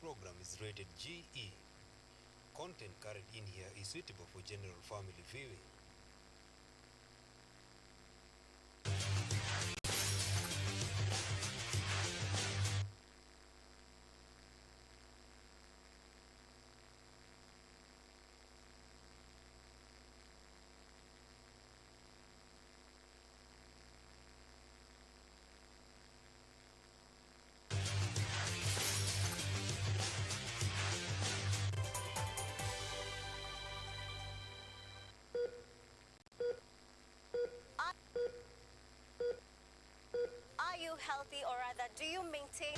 program is rated GE. Content carried in here is suitable for general family viewing. Are you healthy, or rather, do you maintain?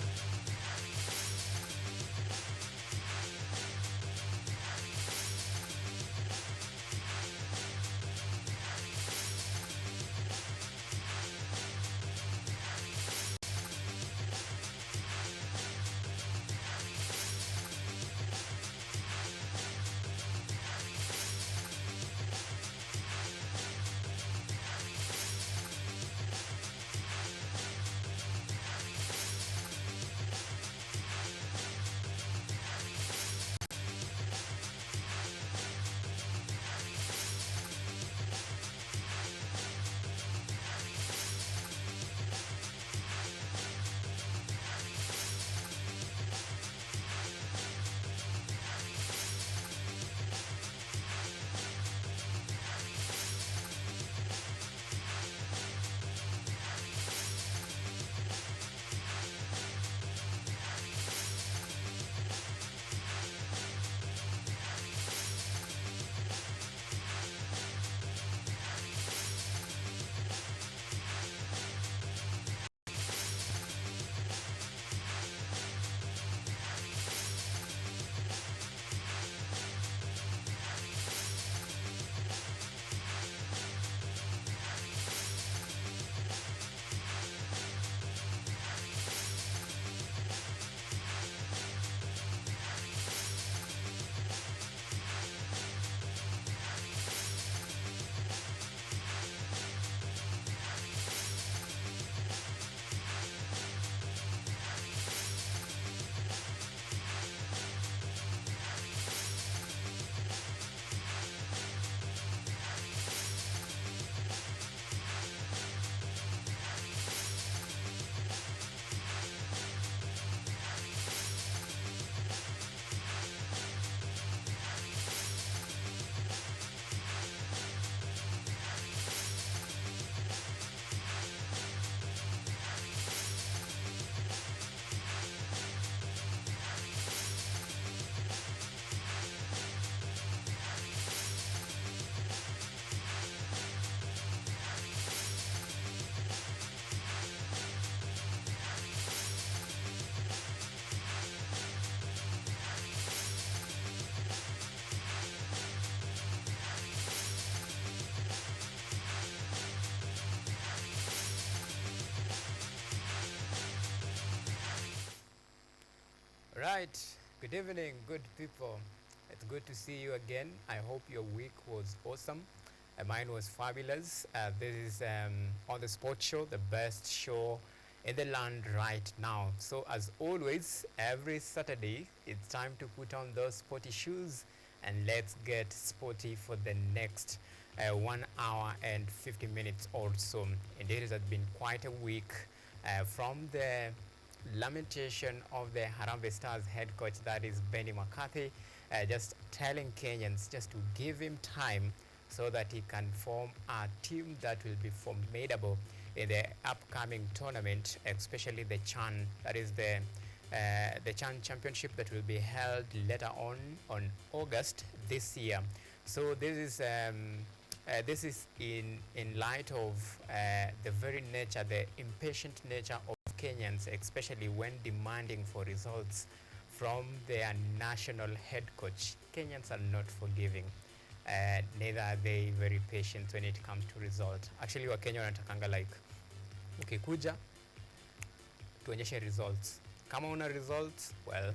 Right. Good evening, good people. It's good to see you again. I hope your week was awesome. Mine was fabulous. This is on the sports show, the best show in the land right now. So, as always, every Saturday, it's time to put on those sporty shoes and let's get sporty for the next 1 hour and 50 minutes or so. Indeed, it has been quite a week from the lamentation of the Harambee Stars head coach, that is Benny McCarthy, just telling Kenyans just to give him time so that he can form a team that will be formidable in the upcoming tournament, especially the CHAN, that is the CHAN Championship that will be held later on August this year. So this is in light of the very nature, the impatient nature of Kenyans, especially when demanding for results from their national head coach. Kenyans are not forgiving. Neither are they very patient when it comes to result. Actually, Wakenya wanatakanga like, ukikuja tuonyeshe results. Kama una results, well,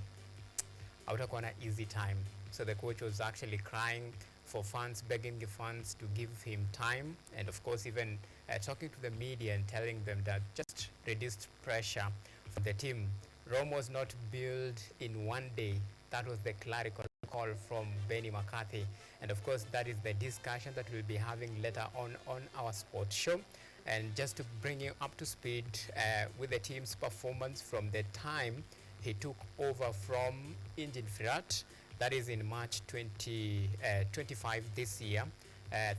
hautakuwa na easy time. So the coach was actually crying for fans, begging the fans to give him time, and of course even talking to the media and telling them that just reduced pressure for the team Rome was not built in one day. That was the clerical call from Benny McCarthy. And of course, that is the discussion that we'll be having later on our sports show. And just to bring you up to speed with the team's performance from the time he took over from Engin Firat, that is in March 2025 this year.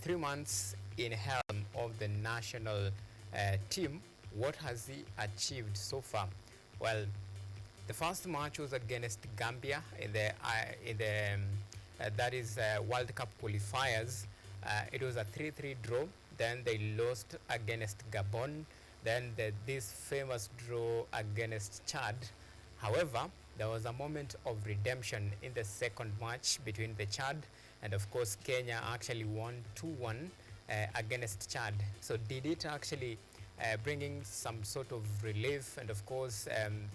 3 months in helm of the national team. What has he achieved so far? Well, the first match was against Gambia in the that is World Cup qualifiers. It was a 3-3 draw. Then they lost against Gabon. Then this famous draw against Chad. However, there was a moment of redemption in the second match between the Chad, and of course Kenya actually won 2-1 against Chad. So did it actually bringing some sort of relief, and of course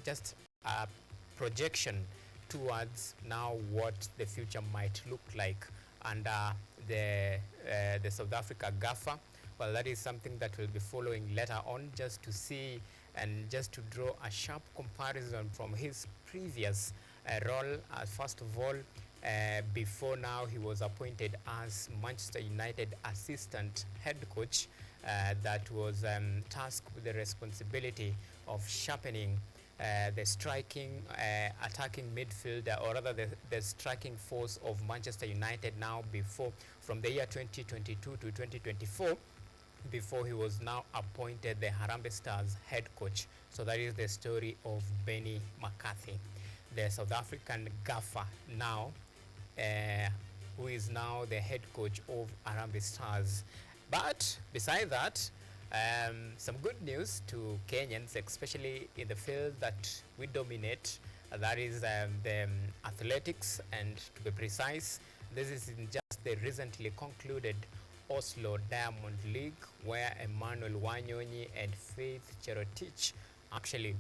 just a projection towards now what the future might look like under the South Africa GAFA. Well, that is something that we'll be following later on, just to see and just to draw a sharp comparison from his previous role. First of all, before now he was appointed as Manchester United assistant head coach that was tasked with the responsibility of sharpening the striking, attacking midfield, or rather the striking force of Manchester United now before, from the year 2022 to 2024, before he was now appointed the Harambee Stars head coach. So that is the story of Benny McCarthy, the South African gaffer now, who is now the head coach of Harambee Stars. But beside that, some good news to Kenyans, especially in the field that we dominate, that is the athletics, and to be precise, this is in just the recently concluded Oslo Diamond League, where Emmanuel Wanyonyi and Faith Cherotich actually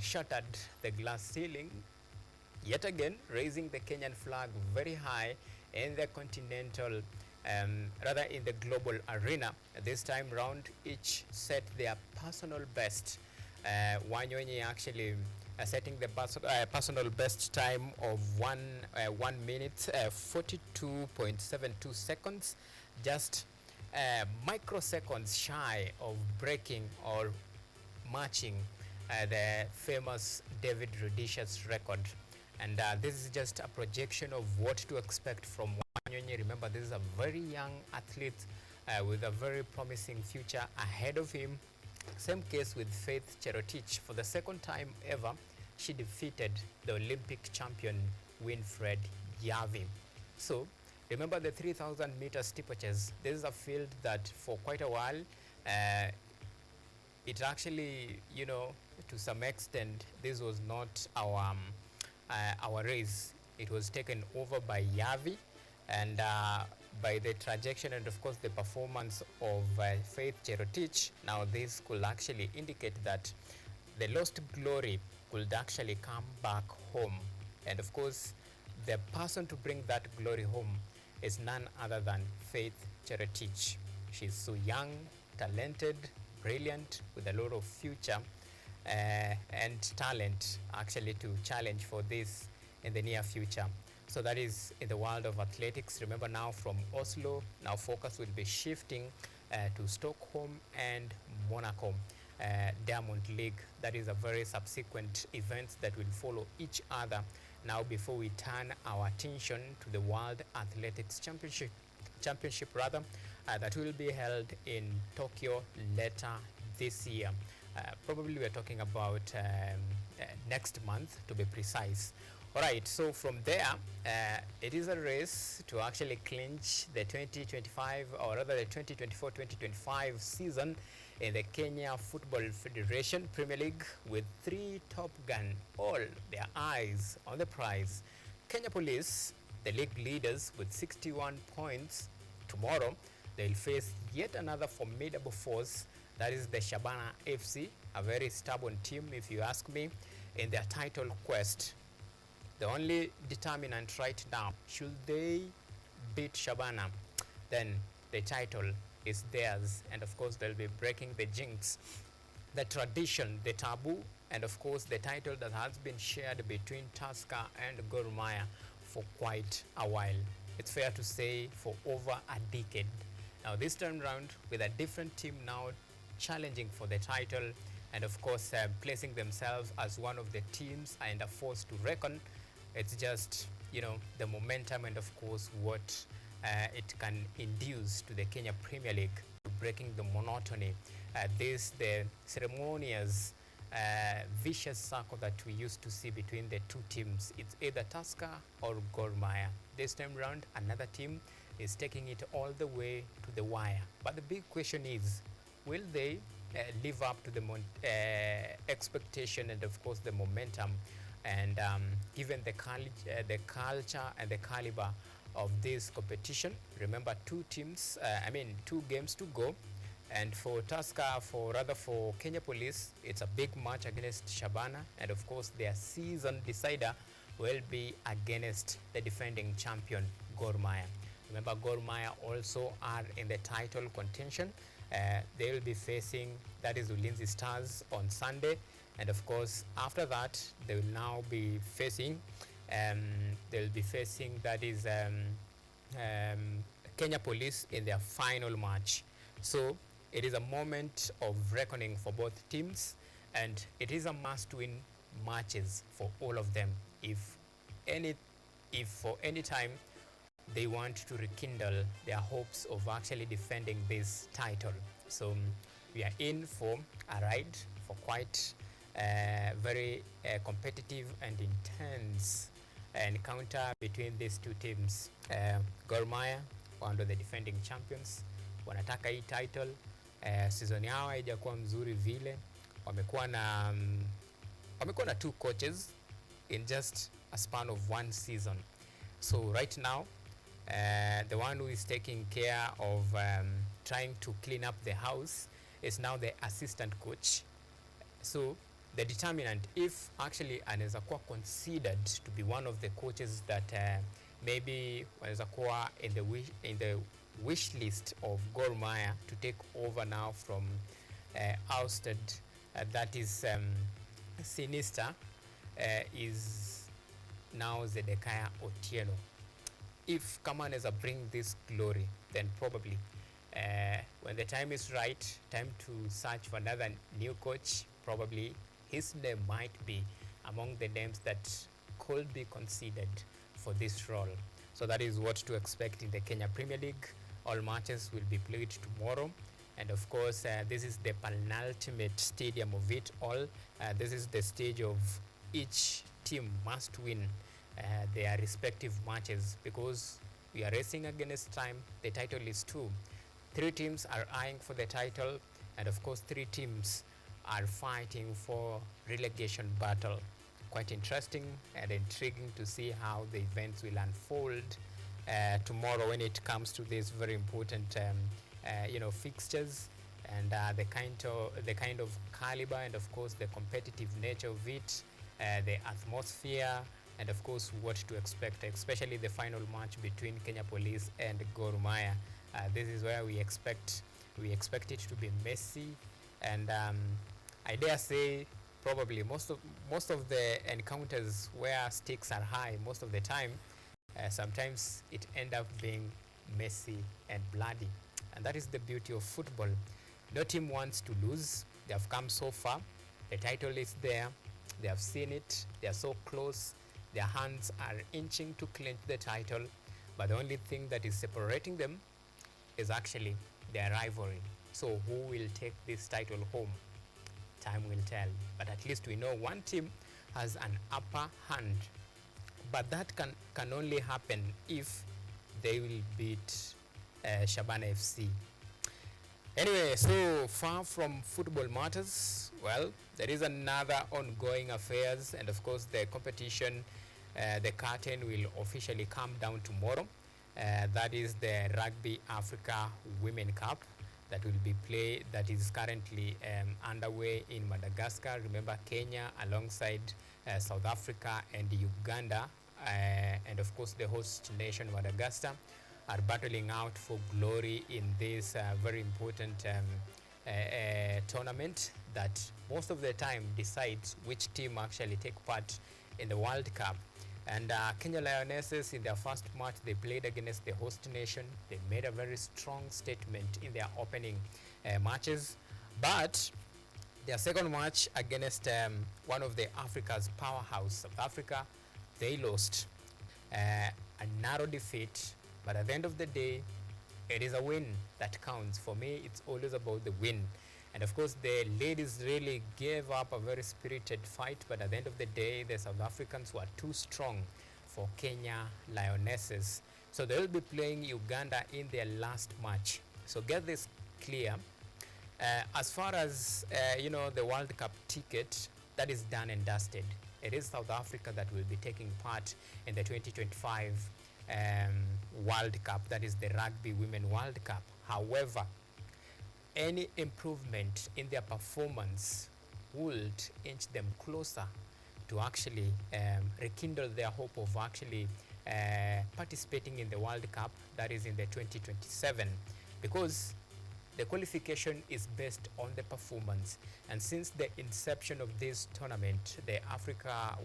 shattered the glass ceiling, yet again raising the Kenyan flag very high in the continental, rather in the global arena. This time round, each set their personal best. Wanyonyi actually setting the personal best time of 1 minute 42.72 seconds, just microseconds shy of breaking or matching the famous David Rudisha's record. And this is just a projection of what to expect from Wanyonyi. Remember, this is a very young athlete with a very promising future ahead of him. Same case with Faith Cherotich. For the second time ever, she defeated the Olympic champion Winfred Yavi. So remember the 3,000 meter steeplechases. This is a field that for quite a while, it actually, you know, to some extent, this was not our race. It was taken over by Yavi, and by the trajectory and of course the performance of Faith Cherotich. Now this could actually indicate that the lost glory could actually come back home, and of course the person to bring that glory home is none other than Faith Cherotich. She's so young, talented, brilliant, with a lot of future and talent actually to challenge for this in the near future. So that is in the world of athletics. Remember, now from Oslo, now focus will be shifting to Stockholm and Monaco Diamond League. That is a very subsequent event that will follow each other now before we turn our attention to the World Athletics Championship rather, that will be held in Tokyo later this year. Probably we're talking about next month, to be precise. All right, so from there, it is a race to actually clinch the 2025, or rather the 2024-2025 season in the Kenya Football Federation Premier League, with 3 Top Gun, all their eyes on the prize. Kenya Police, the league leaders with 61 points. Tomorrow, they'll face yet another formidable force, that is the Shabana FC, a very stubborn team, if you ask me, in their title quest. The only determinant right now, should they beat Shabana, then the title is theirs, and of course they'll be breaking the jinx the tradition, the taboo, and of course the title that has been shared between Tusker and Gor Mahia for quite a while. It's fair to say for over a decade. Now this time round with a different team now challenging for the title and of course placing themselves as one of the teams and a force to reckon. It's just, you know, the momentum and of course what it can induce to the Kenya Premier League, breaking the monotony. The ceremonious vicious circle that we used to see between the two teams. It's either Tusker or Gor Mahia. This time round, another team is taking it all the way to the wire. But the big question is, will they live up to the expectation and of course the momentum? And given the culture and the caliber of this competition, remember two games to go. And for Tusker, for Kenya Police, it's a big match against Shabana, and of course their season decider will be against the defending champion Gor Mahia. Remember, Gor Mahia also are in the title contention. They will be facing, that is Ulinzi Stars on Sunday, and of course after that they will now be facing Kenya Police in their final match. So it is a moment of reckoning for both teams, and it is a must-win matches for all of them if for any time they want to rekindle their hopes of actually defending this title. So we are in for a ride, for quite very competitive and intense encounter between these two teams. Gor Mahia, one of the defending champions, wanataka hii title. Season yao haijakuwa mzuri vile. Wamekuwa na two coaches in just a span of one season. So right now, the one who is taking care of trying to clean up the house is now the assistant coach. So the determinant, if actually anaweza kuwa considered to be one of the coaches that maybe wanaweza kuwa in the wish list of Gor Mahia to take over now from ousted, that is Sinister, is now Zedekiah Otieno. If Kaman is a bring this glory, then probably when the time is right, time to search for another new coach, probably his name might be among the names that could be considered for this role. So that is what to expect in the Kenya Premier League. All matches will be played tomorrow, and of course this is the penultimate stadium of it all. This is the stage of each team must win their respective matches, because we are racing against time. The title is 2. 3 teams are eyeing for the title, and of course 3 teams are fighting for relegation battle. Quite interesting and intriguing to see how the events will unfold tomorrow when it comes to this very important fixtures, and the kind of caliber and of course the competitive nature of it, the atmosphere, and of course what to expect, especially the final match between Kenya Police and Gor Mahia. This is where we expect it to be messy, and I dare say probably most of the encounters where stakes are high most of the time, sometimes it end up being messy and bloody, and that is the beauty of football. No team wants to lose. They have come so far, the title is there, they have seen it, they are so close, their hands are inching to clinch the title, but the only thing that is separating them is actually their rivalry. So who will take this title home? Time will tell, but at least we know one team has an upper hand. But that can only happen if they will beat Shabana FC. Anyway, so far from football matters, well, there is another ongoing affairs, and of course the competition, the curtain will officially come down tomorrow. That is the Rugby Africa Women Cup that will be played, that is currently underway in Madagascar. Remember, Kenya alongside South Africa and Uganda, and of course the host nation Madagascar, are battling out for glory in this very important tournament that most of the time decides which team actually take part in the World Cup. And Kenya Lionesses, in their first match they played against the host nation, they made a very strong statement in their opening matches. But their second match against one of the Africa's powerhouse, South Africa, they lost. A narrow defeat, but at the end of the day, it is a win that counts. For me, it's always about the win. And of course, the ladies really gave up a very spirited fight, but at the end of the day, the South Africans were too strong for Kenya Lionesses. So they will be playing Uganda in their last match. So get this clear. As far as the World Cup ticket, that is done and dusted. It is South Africa that will be taking part in the 2025 World Cup, that is the Rugby Women World Cup. However, any improvement in their performance would inch them closer to actually rekindle their hope of actually participating in the World Cup, that is in the 2027, because the qualification is based on the performance. And since the inception of this tournament, the Africa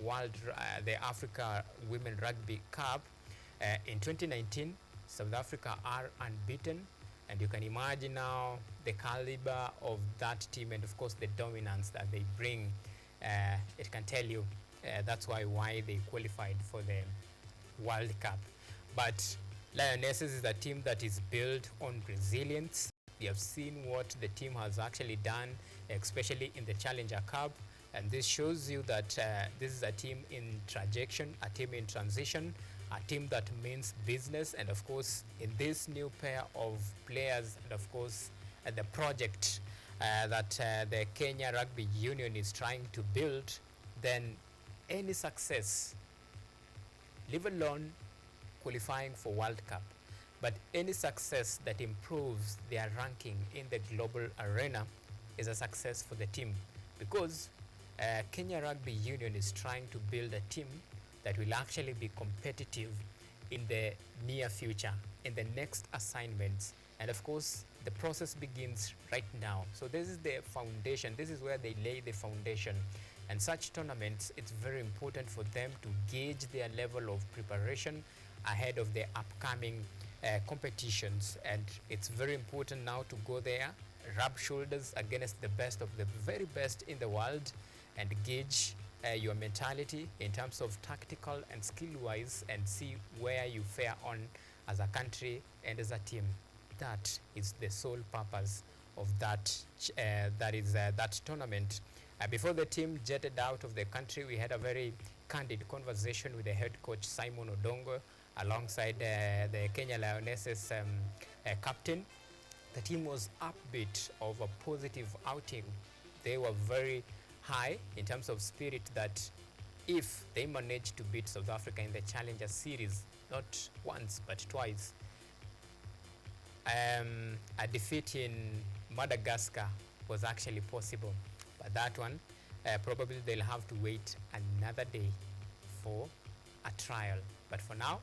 Women Rugby Cup, in 2019, South Africa are unbeaten, and you can imagine now the caliber of that team and of course the dominance that they bring. It can tell you that's why they qualified for the World Cup. But Lionesses is a team that is built on resilience. We have seen what the team has actually done, especially in the Challenger Cup, and this shows you that this is a team in trajectory, a team in transition, a team that means business. And of course, in this new pair of players, and of course the project that the Kenya Rugby Union is trying to build, then any success, leave alone qualifying for World Cup, but any success that improves their ranking in the global arena is a success for the team, because Kenya Rugby Union is trying to build a team that will actually be competitive in the near future, in the next assignments. And of course, the process begins right now. So this is the foundation. This is where they lay the foundation. And such tournaments, it's very important for them to gauge their level of preparation ahead of the upcoming competitions. And it's very important now to go there, rub shoulders against the best of the very best in the world, and gauge your mentality in terms of tactical and skill wise, and see where you fare on as a country and as a team. That is the sole purpose of that tournament. Before the team jetted out of the country, we had a very candid conversation with the head coach Simon Odongo alongside the Kenya Lionesses captain. The team was upbeat of a positive outing. They were very high in terms of spirit that if they managed to beat South Africa in the Challenger Series, not once but twice, a defeat in Madagascar was actually possible. But that one, probably they'll have to wait another day for a trial. But for now,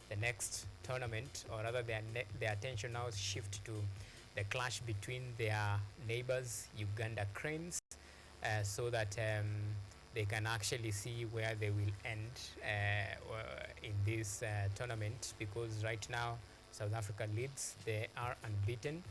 the next tournament, or rather their attention now shift to the clash between their neighbors, Uganda Cranes, so that they can actually see where they will end in this tournament, because right now South Africa leads. They are unbeaten.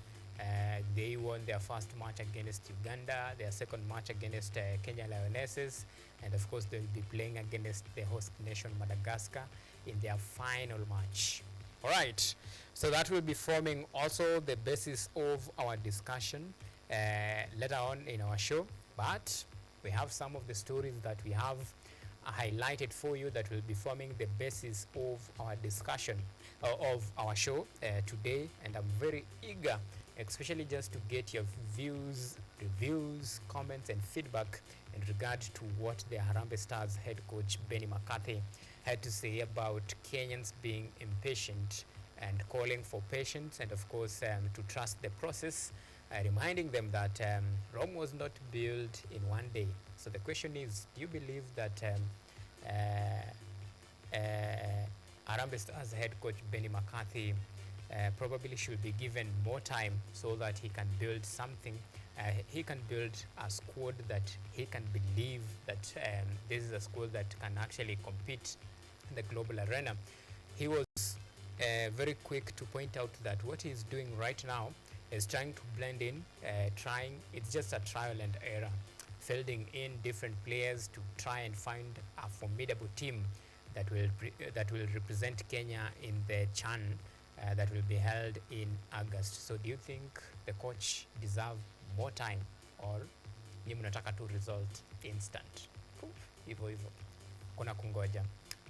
They won their first match against Uganda, their second match against Kenya Lionesses, and of course they'll be playing against the host nation Madagascar in their final match. All right, so that will be forming also the basis of our discussion later on in our show. But we have some of the stories that we have highlighted for you that will be forming the basis of our discussion of our show today, and I'm very eager, especially just to get your views, reviews, comments and feedback in regard to what the Harambee Stars head coach Benny McCarthy had to say about Kenyans being impatient and calling for patience, and of course to trust the process, reminding them that Rome was not built in one day. So the question is, do you believe that Harambee Stars head coach Benny McCarthy probably should be given more time so that he can build something he can build a squad that he can believe that this is a squad that can actually compete in the global arena. He was very quick to point out that what he's doing right now is trying to blend in, it's just a trial and error, fielding in different players to try and find a formidable team that will represent Kenya in the CHAN that will be held in August. So do you think the coach deserve more time, or ni mnataka tu result instant? Hivyo hivyo, kuna kungoja.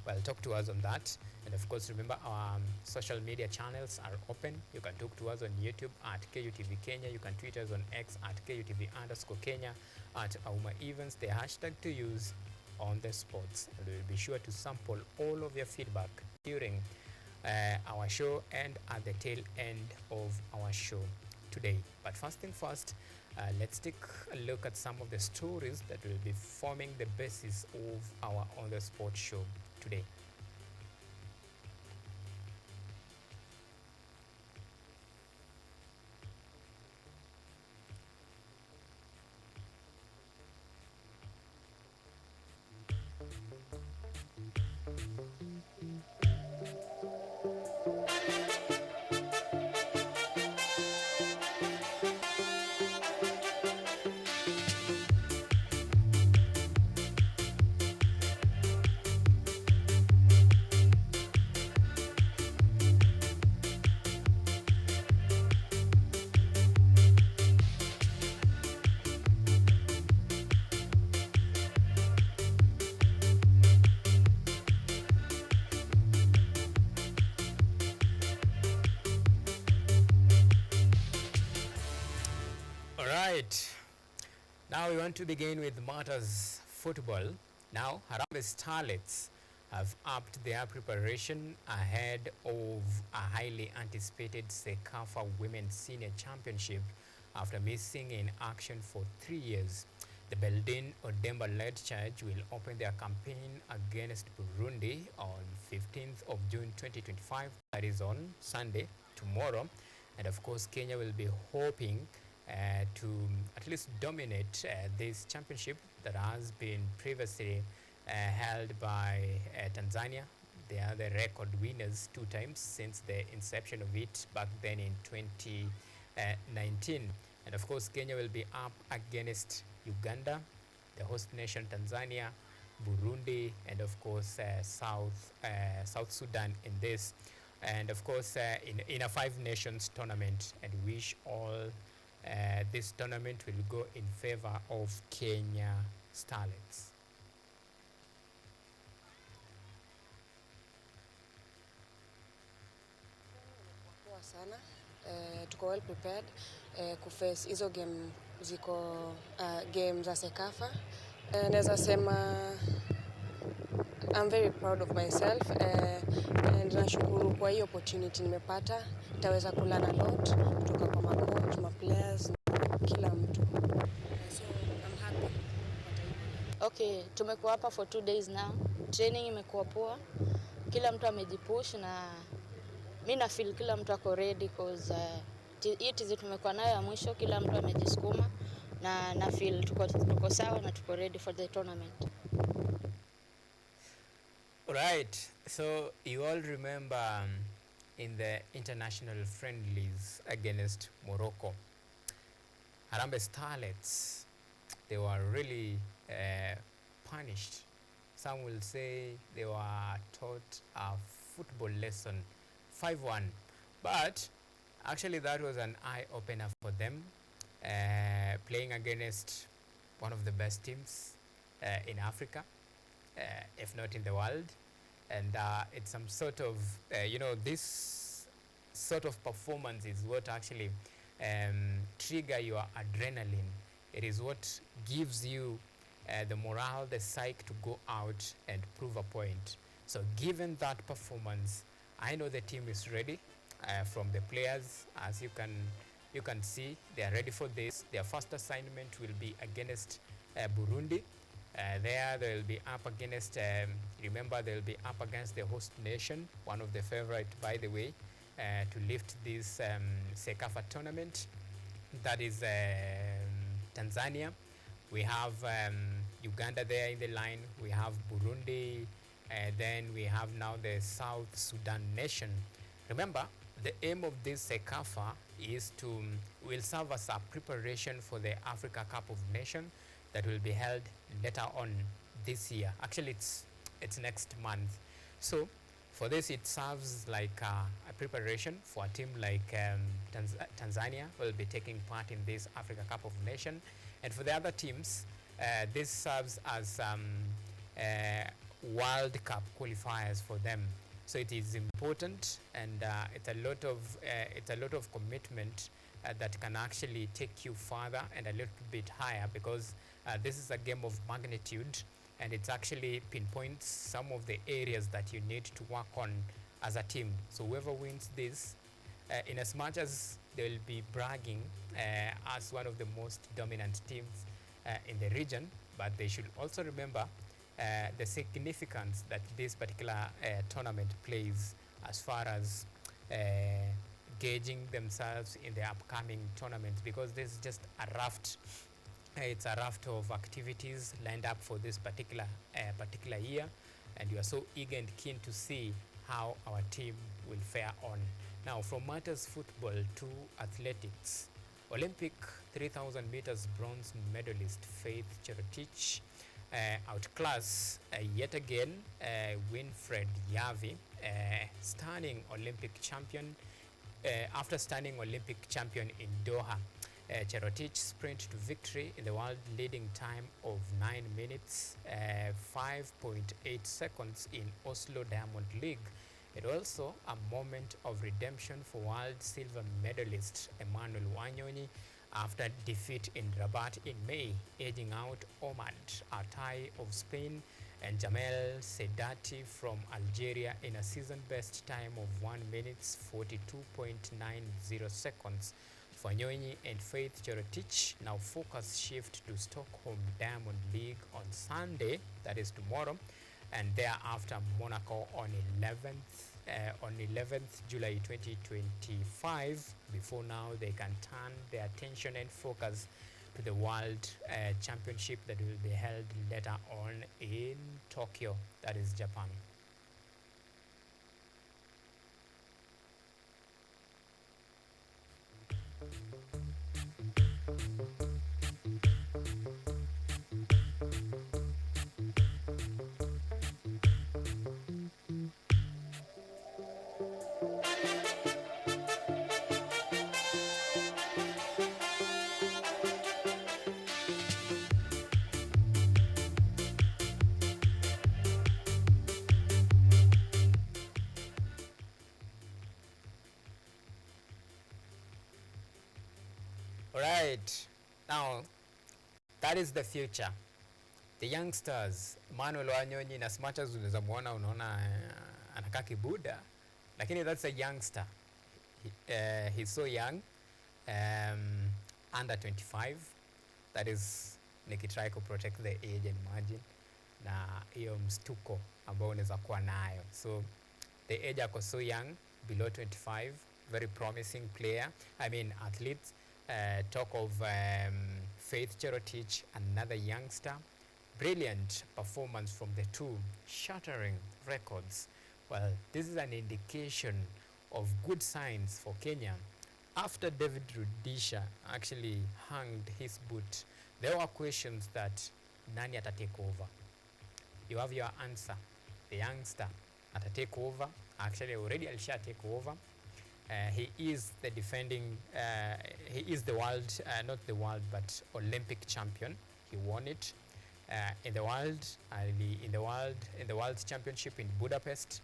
Well, talk to us on that. And of course, remember our social media channels are open. You can talk to us on YouTube at KUTV Kenya. You can tweet us on X at KUTV_Kenya, at Auma Events, the hashtag to use on the sports. And we'll be sure to sample all of your feedback during our show and at the tail end of our show today. But first thing first, let's take a look at some of the stories that will be forming the basis of our On the Sport show today. Right. Now we want to begin with matters football. Now, Harambee Starlets have upped their preparation ahead of a highly anticipated Sekafa Women's Senior Championship after missing in action for 3 years. The Beldin Odemba-led charge will open their campaign against Burundi on 15th of June 2025. That is on Sunday, tomorrow. And of course, Kenya will be hoping to at least dominate this championship that has been previously held by Tanzania. They are the record winners 2 times since the inception of it back then in 2019. And of course, Kenya will be up against Uganda, the host nation Tanzania, Burundi, and of course South Sudan in this. And of course in a 5 nations tournament, and wish all this tournament will go in favor of Kenya Starlets. Poa sana. Tuko well prepared kuface hizo game, ziko game za Sekafa. Naweza sema I'm very proud of myself and nashukuru kwa hiyo opportunity nimepata. Nitaweza kulearn a lot kutoka kwa macoach, ma players, kila mtu. So I'm happy. Okay, tumekuwa hapa for 2 days now. Training imekuwa poa. Kila mtu amejipush na mimi na feel kila mtu ako ready cause hii tizi tumekuwa nayo ya mwisho, kila mtu amejisukuma na feel tuko sawa na tuko ready for the tournament. Right, so you all remember in the international friendlies against Morocco, Harambee Starlets, they were really punished. Some will say they were taught a football lesson, 5-1. But actually that was an eye-opener for them, playing against one of the best teams in Africa, if not in the world. And it's some sort of, this sort of performance is what actually trigger your adrenaline. It is what gives you the morale, the psyche to go out and prove a point. So given that performance, I know the team is ready. From the players, as you can see, they are ready for this. Their first assignment will be against Burundi. There they will be up against, remember they will be up against the host nation, one of the favorite, by the way, to lift this Sekafa tournament. That is Tanzania, we have Uganda there in the line, we have Burundi, then we have now the South Sudan nation. Remember, the aim of this CECAFA is to will serve as a preparation for the Africa Cup of Nations that will be held later on this year. Actually, it's next month. So for this, it serves like a preparation for a team like Tanzania will be taking part in this Africa Cup of Nations, and for the other teams, this serves as World Cup qualifiers for them. So it is important, and it's a lot of commitment that can actually take you further and a little bit higher, because this is a game of magnitude, and it actually pinpoints some of the areas that you need to work on as a team. So whoever wins this, in as much as they will be bragging as one of the most dominant teams in the region, but they should also remember the significance that this particular tournament plays as far as gauging themselves in the upcoming tournaments, because this is just a raft. It's a raft of activities lined up for this particular year, and you are so eager and keen to see how our team will fare on. Now, from matters football to athletics, Olympic 3,000 meters bronze medalist Faith Cherotich outclass yet again Winfred Yavi, stunning Olympic champion. After stunning Olympic champion in Doha, Cherotich sprint to victory in the world leading time of 9 minutes 5.8 seconds in Oslo Diamond League. It also a moment of redemption for world silver medalist Emmanuel Wanyonyi after defeat in Rabat in May, edging out Omad Atai of Spain and Jamel Sedati from Algeria in a season-best time of 1 minute 42.90 seconds. For Nyonyi and Faith Cherotich, now focus shift to Stockholm Diamond League on Sunday, that is tomorrow, and thereafter Monaco on 11th July 2025. Before now, they can turn their attention and focus to the World Championship that will be held later on in Tokyo, that is Japan. Alright, now that is the future. The youngsters, Manuel Wanyonyi, in as much as unaweza muona unaona anakaa kibuda, lakini that's a youngster. He's so young, under 25. That is nikitry to protect the age and margin na hiyo mstuko ambao unaweza kuwa nayo. So the age ako so young, below 25, very promising player. I mean athlete. Talk of Faith Cherotich, another youngster. Brilliant performance from the two, shattering records. Well, this is an indication of good signs for Kenya. After David Rudisha actually hanged his boot, there were questions that nani ata take over. You have your answer. The youngster ata take over. Actually, already alisha take over. He is the defending, he is the world, not the world, but Olympic champion. He won it in the world, in the world championship in Budapest.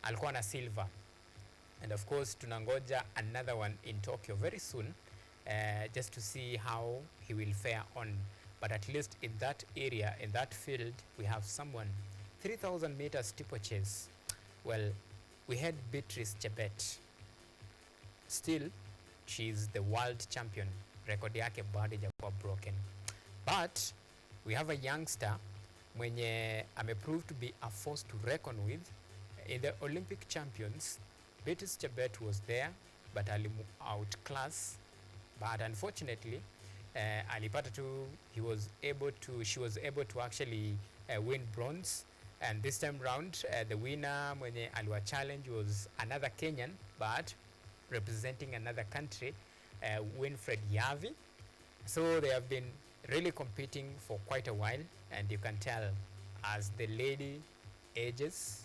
Alikuwa na silver, and of course tunangoja another one in Tokyo very soon, just to see how he will fare on. But at least in that area, in that field, we have someone. 3,000 meters steeplechase. Well, we had Beatrice Chebet. Still, she's the world champion. Record yake bado haijakuwa broken. But we have a youngster mwenye ameproved to be a force to reckon with. In the Olympic champions, Beatrice Chebet was there, but alimu outclass. But unfortunately, alipata tu, she was able to actually win bronze, and this time round the winner mwenye aliwa challenge was another Kenyan but representing another country, Winfred Yavi. So they have been really competing for quite a while, and you can tell as the lady ages,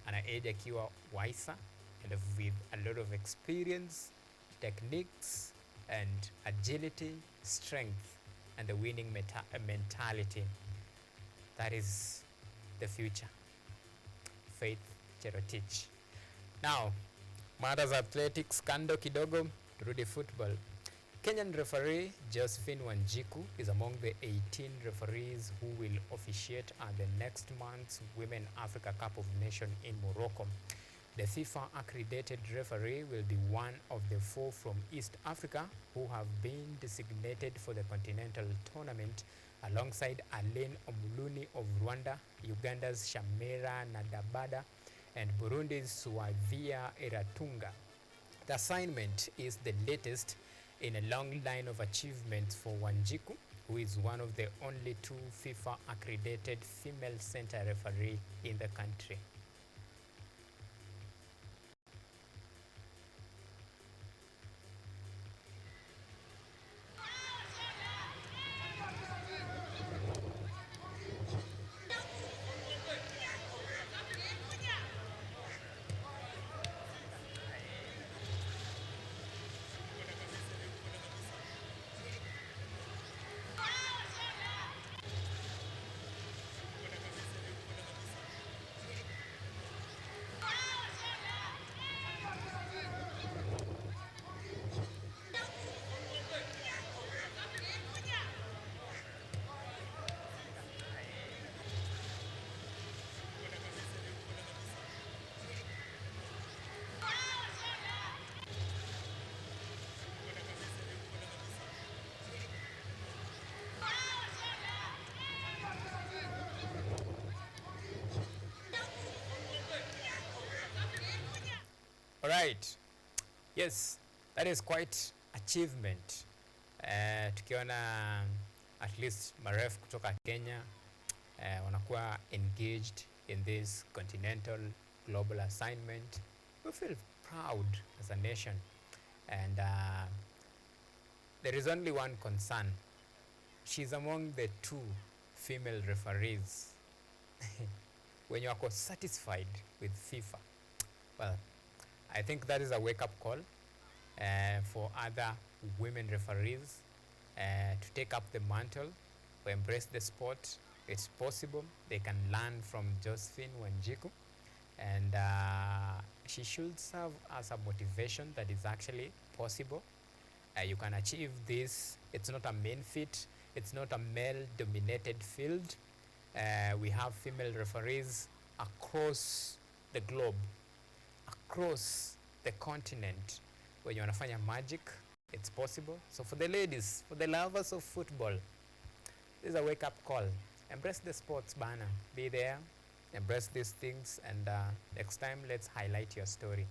ana age akiwa wiser and with a lot of experience, techniques and agility, strength and the winning mentality. That is the future. Faith Cherotich. Now, matters athletics kando kidogo, turudi football. Kenyan referee Josephine Wanjiku is among the 18 referees who will officiate at the next month's Women Africa Cup of Nations in Morocco. The FIFA accredited referee will be one of the 4 from East Africa who have been designated for the continental tournament, alongside Alain Omuluni of Rwanda, Uganda's Shamera Nadabada, and Burundi's Suavia Iratunga. The assignment is the latest in a long line of achievements for Wanjiku, who is one of the only 2 FIFA accredited female center referee in the country. Alright, yes, that is quite achievement. Tukiona at least maref kutoka Kenya wanakuwa engaged in this continental global assignment, we feel proud as a nation. And there is only one concern. She's among the 2 female referees. When you are satisfied with FIFA, well, I think that is a wake-up call for other women referees to take up the mantle, to embrace the sport. It's possible. They can learn from Josephine Wanjiku, and she should serve as a motivation that is actually possible. You can achieve this. It's not a main feat. It's not a male-dominated field. We have female referees across the globe, across the continent, when you wanafanya magic. It's possible. So for the ladies, for the lovers of football, this is a wake-up call. Embrace the sports, bana. Be there, embrace these things, and next time let's highlight your story.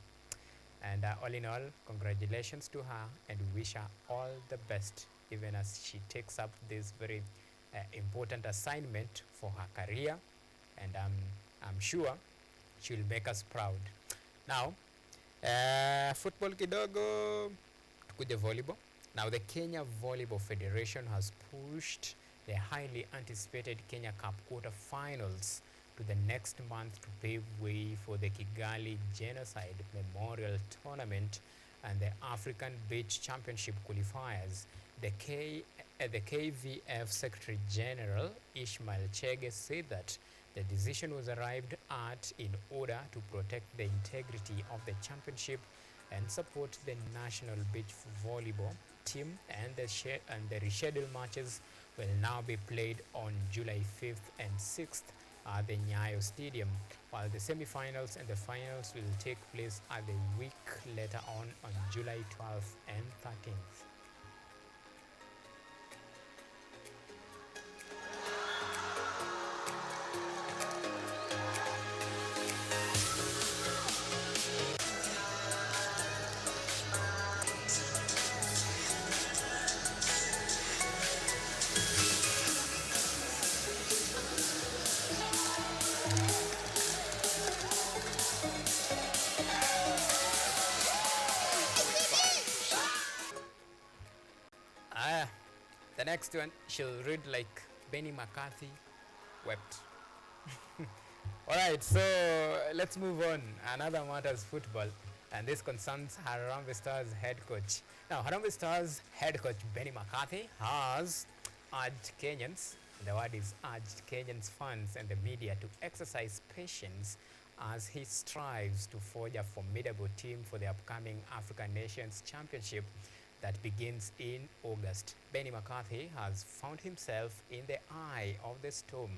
And all in all, congratulations to her, and we wish her all the best, even as she takes up this very important assignment for her career, and I'm sure she'll make us proud. Now, football kidogo, tukuje volleyball. Now, the Kenya Volleyball Federation has pushed the highly anticipated Kenya Cup quarter-finals to the next month to pave way for the Kigali Genocide Memorial Tournament and the African Beach Championship qualifiers. The KVF Secretary General Ishmael Chege said that the decision was arrived at in order to protect the integrity of the championship and support the national beach volleyball team, and the rescheduled matches will now be played on July 5th and 6th at the Nyayo Stadium, while the semi-finals and the finals will take place at the week later on July 12th and 13th. The next one, she'll read like Benny McCarthy wept. Alright, so let's move on. Another matters football, and this concerns Harambee Stars head coach. Now, Harambee Stars head coach Benny McCarthy has urged Kenyans, the word is urged Kenyans fans and the media to exercise patience as he strives to forge a formidable team for the upcoming African Nations Championship that begins in August. Benny McCarthy has found himself in the eye of the storm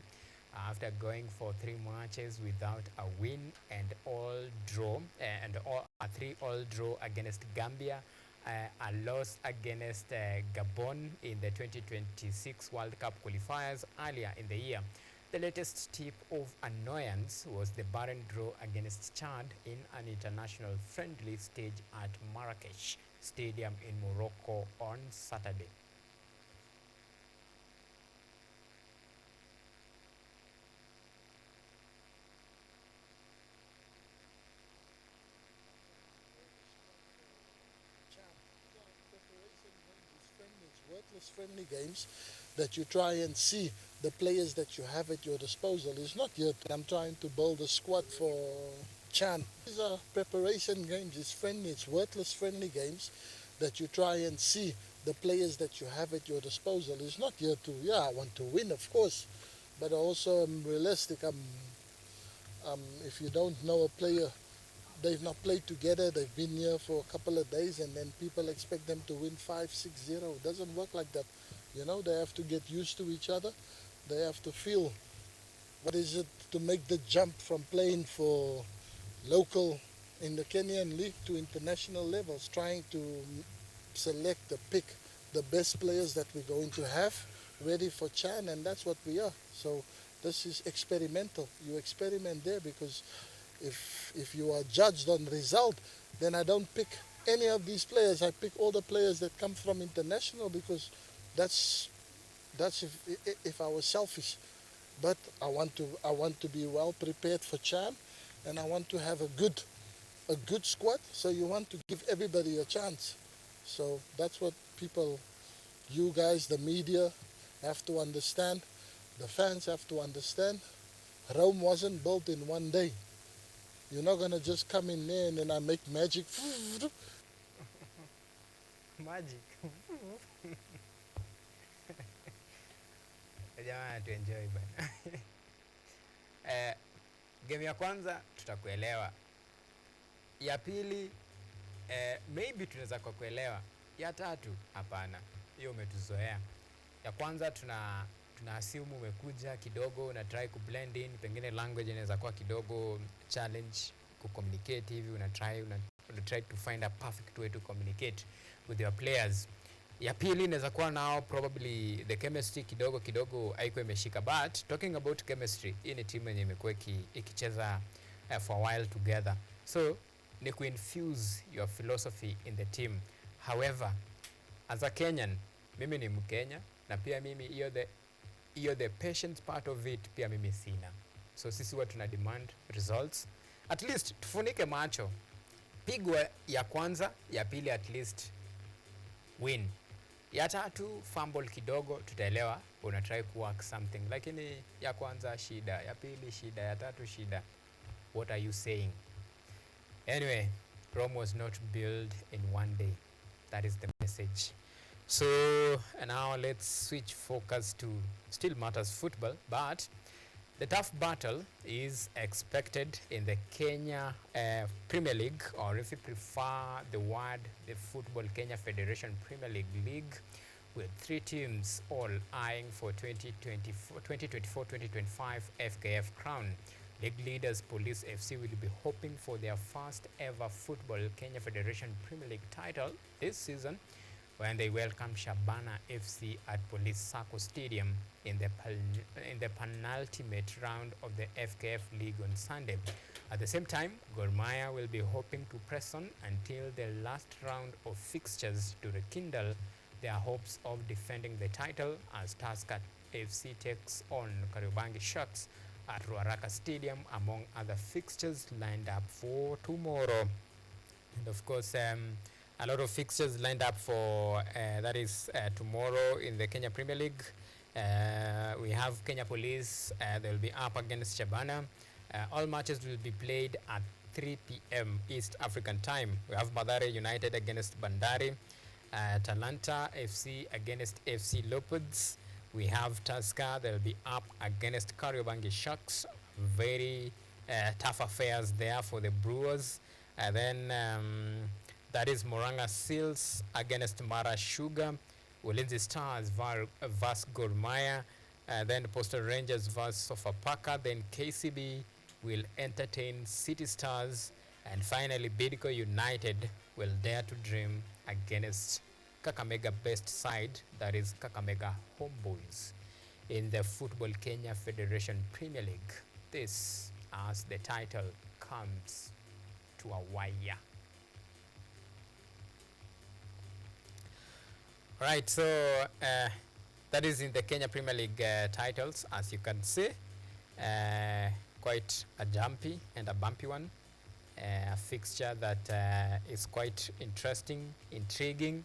after going for 3 matches without a win and a 3-all draw against Gambia, a loss against Gabon in the 2026 World Cup qualifiers earlier in the year. The latest tip of annoyance was the barren draw against Chad in an international friendly stage at Marrakesh Stadium in Morocco on Saturday. Worthless friendly games that you try and see the players that you have at your disposal is not yet. I'm trying to build a squad for Chan. These are preparation games, it's friendly, it's worthless friendly games that you try and see the players that you have at your disposal. It's not here to, I want to win, of course, but also I'm realistic. If you don't know a player, they've not played together, they've been here for a couple of days, and then people expect them to win 5-6-0. It doesn't work like that. You know, they have to get used to each other. They have to feel what is it to make the jump from playing for local in the Kenyan league to international levels, trying to select, pick the best players that we're going to have ready for Chan, and that's what we are. So this is experimental. You experiment there because if you are judged on result, then I don't pick any of these players. I pick all the players that come from international because that's if I was selfish. But I want to be well prepared for Chan, and I want to have a good squad. So you want to give everybody a chance. So that's what people, you guys, the media, have to understand. The fans have to understand. Rome wasn't built in one day. You're not going to just come in there and then I make magic. Magic. Jamani tuenjoy bana. Game ya kwanza tutakuelewa. Ya pili maybe tunaweza kuelewa. Ya tatu hapana. Hiyo umetuzoea. Ya kwanza tuna assume umekuja kidogo una try ku blend in, pengine language inaweza kuwa kidogo challenge ku communicate hivi, una try to find a perfect way to communicate with your players. Ya pili inaweza kuwa now probably the chemistry kidogo haiko imeshika, but talking about chemistry, hii ni team yenye imekuwa ikicheza for a while together, so ni ku infuse your philosophy in the team. However, as a Kenyan, mimi ni Mkenya na pia mimi hiyo the patience part of it pia mimi sina. So sisi huwa tuna demand results. At least tufunike macho, pigwa ya kwanza, ya pili at least win, ya tatu fumble kidogo, tutaelewa una try to work something, lakini ya kwanza shida, ya pili shida, ya tatu shida. What are you saying? Anyway, Rome was not built in one day. That is the message. So now let's switch focus to still matters football, but the tough battle is expected in the Kenya Premier League, or if you prefer the word, the Football Kenya Federation Premier League, with 3 teams all eyeing for 2024-2025 FKF crown. League leaders Police FC will be hoping for their first ever Football Kenya Federation Premier League title this season, when they welcome Shabana FC at Police Sacco Stadium in the penultimate round of the FKF League on Sunday. At the same time, Gor Mahia will be hoping to press on until the last round of fixtures to rekindle their hopes of defending the title as Tusker FC takes on Kariobangi Sharks at Ruaraka Stadium, among other fixtures lined up for tomorrow. And of course, a lot of fixtures lined up for that is tomorrow in the Kenya Premier League. We have Kenya Police, they'll be up against Shabana. All matches will be played at 3 p.m. East African time. We have Mathare United against Bandari, Talanta FC against FC Leopards. We have Tusker, they'll be up against Kariobangi Sharks. Very tough affairs there for the Brewers. Then that is Moranga Seals against Mara Sugar. Ulinzi Stars vs Gor Mahia. Then Postal Rangers vs Sofapaka. Then KCB will entertain City Stars. And finally Bidco United will dare to dream against Kakamega best side, that is Kakamega Homeboys, in the Football Kenya Federation Premier League. This as the title comes to a wire. Right, so that is in the Kenya Premier League titles, as you can see. Quite a jumpy and a bumpy one. A fixture that is quite interesting, intriguing.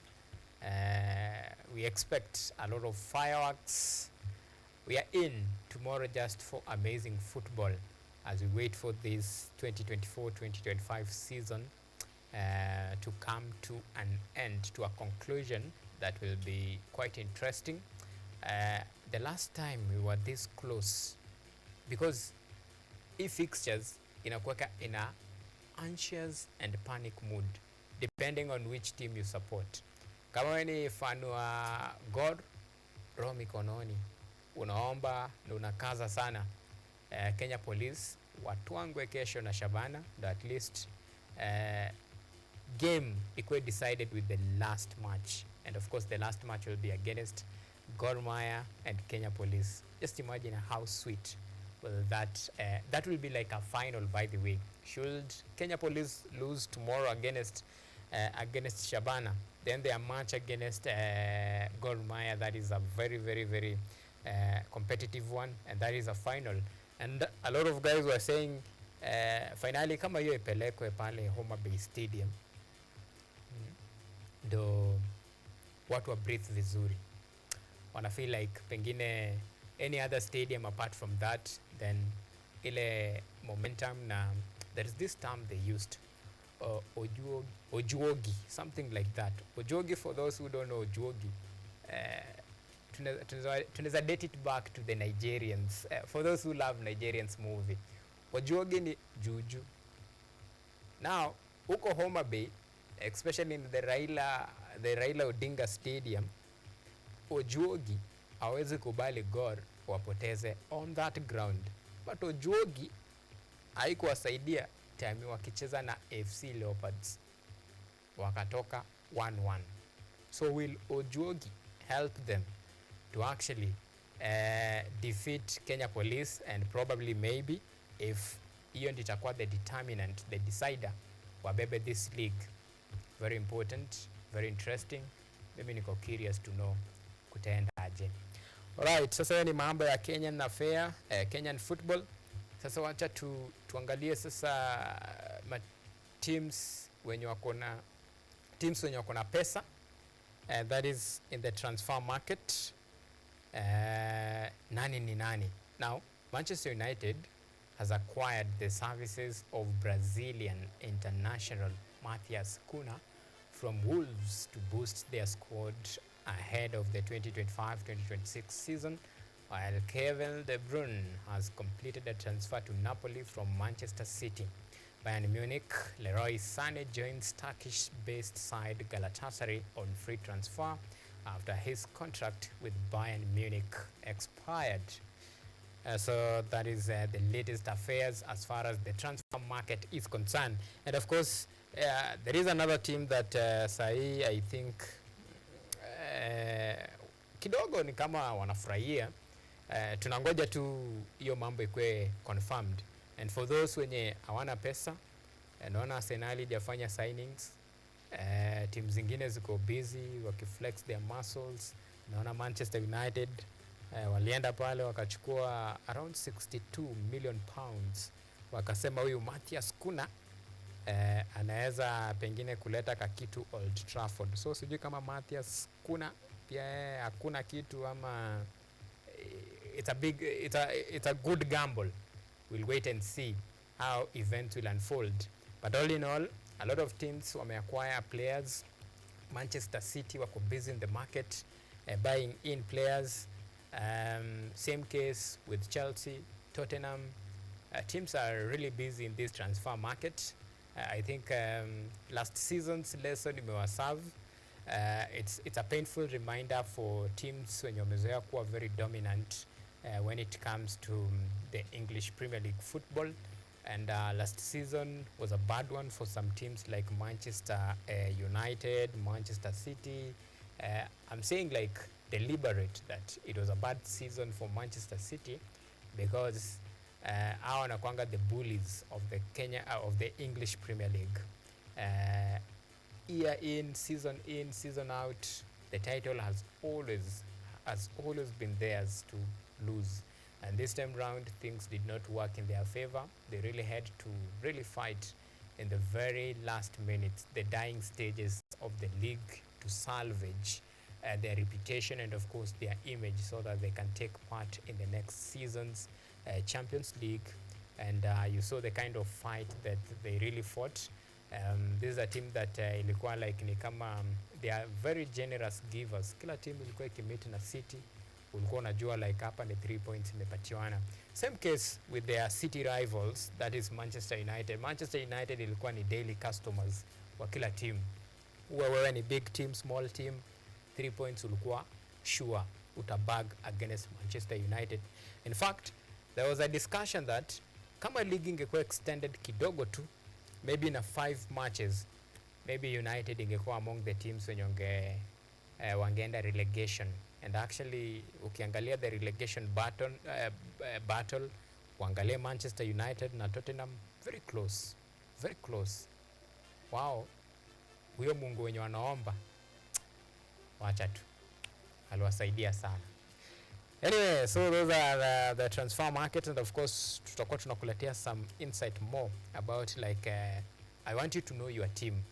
We expect a lot of fireworks. We are in tomorrow just for amazing football as we wait for this 2024-2025 season to come to an end, to a conclusion that will be quite interesting. The last time we were this close, because if fixtures inakuweka in a anxious and panic mood depending on which team you support. Kama wewe ni fan wa Gor, roho mikononi, unaomba na unakaza sana Kenya Police watwangwe kesho na Shabana, that at least game ikuwe decided with the last match, and of course the last match will be against Gor Mahia and Kenya Police. Just imagine how sweet will that will be like a final, by the way. Should Kenya Police lose tomorrow against Shabana, then their match against Gor Mahia, that is a very, very, very competitive one, and that is a final. And a lot of guys were saying finally kama hiyo ipelekwe pale Homa Bay Stadium ndo watu wa breathe vizuri, wana feel like pengine any other stadium apart from that, then ile momentum, na there is this term they used, ojuogi, something like that. Ojuogi, for those who don't know ojuogi, tunaweza date it back to the Nigerians, for those who love Nigerians movie. Ojuogi ni juju. Now huko Homa Bay, especially in the Raila Odinga Stadium, ojuogi hawezi kubali Gor wapoteze on that ground, but ojuogi haikuwasaidia time wakicheza na FC Leopards wakatoka 1-1. So will ojuogi help them to actually defeat Kenya Police, and probably maybe if hiyo ndio itakuwa the determinant, the decider, wabebe this league. Very important, very interesting. Mimi niko curious to know kutaenda aje. Alright, sasa ni mambo ya Kenyan affair, Kenyan football. Sasa wacha tuangalie sasa teams wenye wako na pesa, that is in the transfer market. Nani ni nani? Now, Manchester United has acquired the services of Brazilian international Matthias Cunha from Wolves to boost their squad ahead of the 2025-2026 season, while Kevin De Bruyne has completed a transfer to Napoli from Manchester City. Bayern Munich, Leroy Sané joins Turkish-based side Galatasaray on free transfer after his contract with Bayern Munich expired. So that is the latest affairs as far as the transfer market is concerned. And of course, there is another team that sahi I think kidogo ni kama wanafurahia. Tunangoja tu hiyo mambo ikwe confirmed. And for those wenye hawana pesa, naona Arsenal hajafanya signings, team zingine ziko busy wakiflex their muscles. Naona Manchester United walienda pale wakachukua around 62 million pounds, wakasema huyu Matthias Cunha anaweza pengine kuleta kakitu Old Trafford. So sijui kama Matthias kuna pia hakuna kitu ama it's a good gamble. We'll wait and see how events will unfold. But all in all, a lot of teams wameacquire players. Manchester City wako busy in the market buying in players. Same case with Chelsea, Tottenham. Teams are really busy in this transfer market. I think last season's lesson imewaserve. It's a painful reminder for teams wenye wamezoea kuwa very dominant when it comes to the English Premier League football. And last season was a bad one for some teams like Manchester United, Manchester City. I'm saying like deliberate that it was a bad season for Manchester City because hawa wanakuanga the bullies of the English Premier League. Year in, season out, the title has always been theirs to lose. And this time round, things did not work in their favor. They really had to really fight in the very last minutes, the dying stages of the league, to salvage their reputation and of course their image so that they can take part in the next season's Champions League. And you saw the kind of fight that they really fought. This is a team that ilikuwa like ni kama they are very generous givers. Kila team ilikuwa ikimit na City, ulikuwa unajua like hapa ni 3 points imepatiwana. Same case with their city rivals, that is Manchester United. Manchester United ilikuwa ni daily customers wa kila team. Wewe ni big team, small team, 3 points ulikuwa sure utabag against Manchester United. In fact, there was a discussion that kama league ingekuwa extended kidogo tu, maybe na 5 matches, maybe United ingekuwa among the teams wenye wangeenda relegation. And actually ukiangalia the relegation battle, uangalie Manchester United na Tottenham, very close. Wow, huyo Mungu wenye wanaomba, wacha tu aliwasaidia sana. Anyway, so those are the transfer market, and of course tutakuwa tunakuletea some insight more about like I want you to know your team.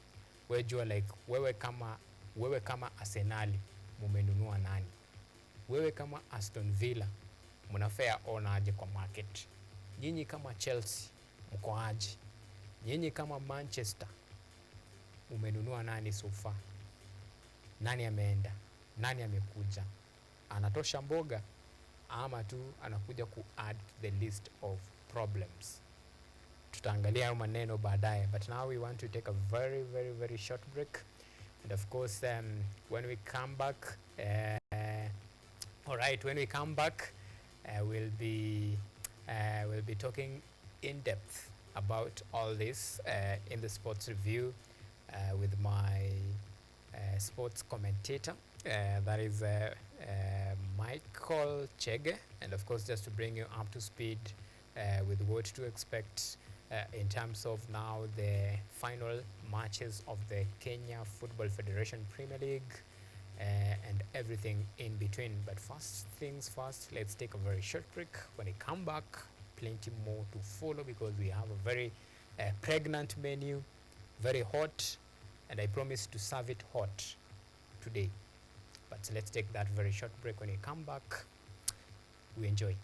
Wejua like wewe kama Arsenali mumenunua nani? Wewe kama Aston Villa mnafea ona aje kwa market? Nyinyi kama Chelsea mko aje? Nyinyi kama Manchester umenunua nani so far? Nani ameenda? Nani amekuja? Anatosha mboga ama tu anakuja ku add the list of problems? Tutaangalia hayo maneno baadaye, but now we want to take a very short break. And of course when we come back we'll be talking in depth about all this in the sports review with my sports commentator, that is Michael Chege. And of course, just to bring you up to speed with what to expect in terms of now the final matches of the Kenya Football Federation Premier League and everything in between. But first things first, let's take a very short break. When we come back, plenty more to follow because we have a very pregnant menu, very hot, and I promise to serve it hot today. But let's take that very short break. When we come back, we enjoy.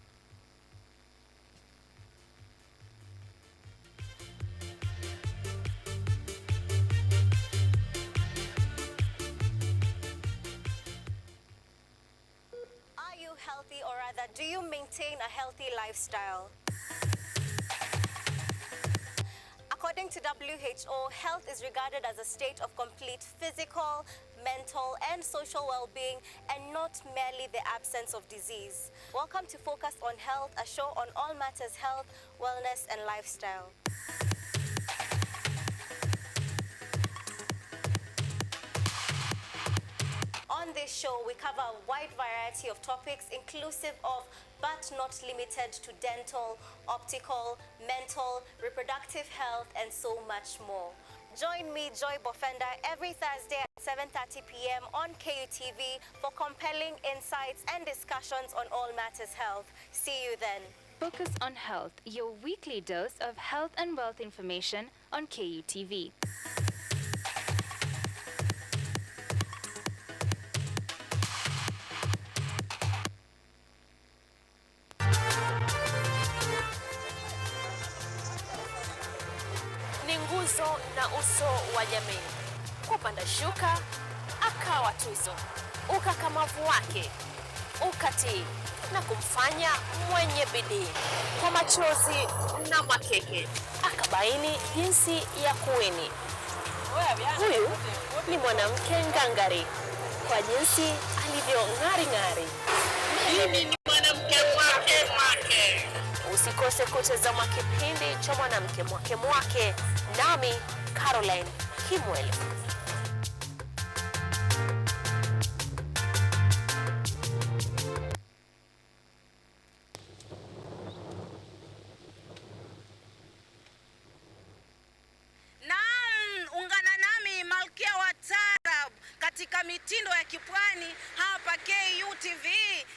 Are you healthy, or rather, do you maintain a healthy lifestyle? According to WHO, health is regarded as a state of complete physical, mental, and social well-being, and not merely the absence of disease. Welcome to Focus on Health, a show on all matters health, wellness, and lifestyle. On this show, we cover a wide variety of topics inclusive of, but not limited to, dental, optical, mental, reproductive health, and so much more. Join me, Joy Bofenda, every Thursday at 7:30 p.m. on KUTV for compelling insights and discussions on all matters health. See you then. Focus on Health, your weekly dose of health and wealth information on KUTV. Ni nguzo na uso wa jamii. Kupanda shuka akawa tuzo, ukakamavu wake ukatii na kumfanya mwenye bidii. Kwa machozi na makeke akabaini jinsi ya kuweni. Huyu ni mwanamke ngangari kwa jinsi alivyo ng'ari. Mimi ni mwanamke mwake. Usikose kutazama kipindi cha mwanamke mwake nami Caroline Kimwele. Ungana nami Malkia wa Taarab katika mitindo ya kipwani hapa KUTV.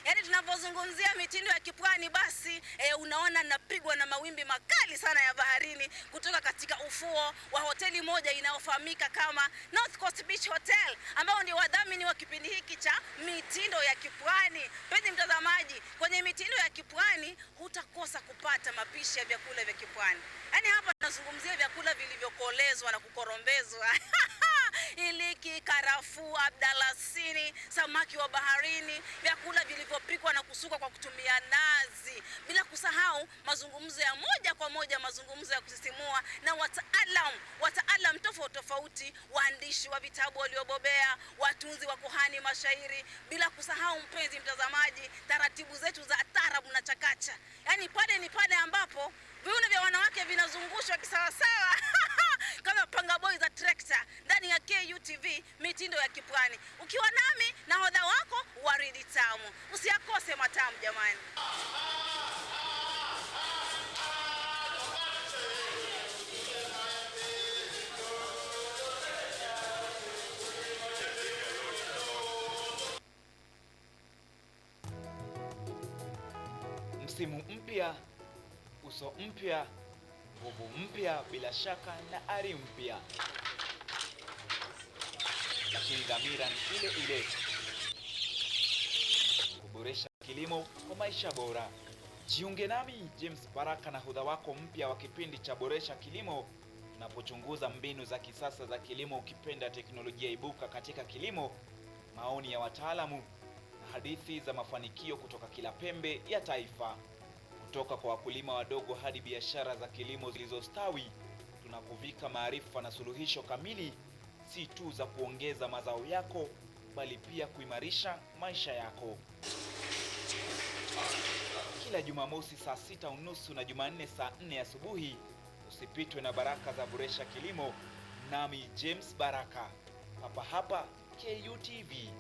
Yaani tunapozungumzia mitindo ya kipwani basi unaona napigwa na mawimbi makali sana ya baharini kutoka katika ufuo wa hoteli moja inayofahamika kama North Coast Beach Hotel, ambao ndio wadhamini wa kipindi hiki cha mitindo ya kipwani. Penzi mtazamaji, kwenye mitindo ya kipwani hutakosa kupata mapishi ya vyakula vya kipwani. Yaani hapa tunazungumzia vyakula vilivyokolezwa na kukorombezwa. Iliki, karafuu, abdalasini, samaki wa baharini, vyakula vilivyopikwa na kusukwa kwa kutumia nazi. Bila kusahau mazungumzo ya moja kwa moja, mazungumzo ya kusisimua na wataalam tofauti, waandishi wa vitabu waliobobea, watunzi wa kuhani mashairi. Bila kusahau mpenzi mtazamaji, taratibu zetu za taarabu na chakacha. Yaani pale ambapo viuno vya wanawake vinazungushwa kisawasawa kama panga boy za trekta ndani ya KUTV mitindo ya kipwani, ukiwa nami na hodha wako Waridi Tamu. Usiakose matamu jamani. Msimu mpya, uso mpya, nguvu mpya, bila shaka na ari mpya, lakini dhamira ni ile ile: kuboresha kilimo kwa maisha bora. Jiunge nami James Baraka na hodha wako mpya wa kipindi cha Boresha Kilimo, tunapochunguza mbinu za kisasa za kilimo, ukipenda teknolojia ibuka katika kilimo, maoni ya wataalamu na hadithi za mafanikio kutoka kila pembe ya taifa. Kutoka kwa wakulima wadogo hadi biashara za kilimo zilizostawi, tunakuvika maarifa na suluhisho kamili, si tu za kuongeza mazao yako, bali pia kuimarisha maisha yako. Kila Jumamosi saa 6:30 na Jumanne saa 4 asubuhi, usipitwe na baraka za Boresha Kilimo, nami James Baraka, hapa KUTV.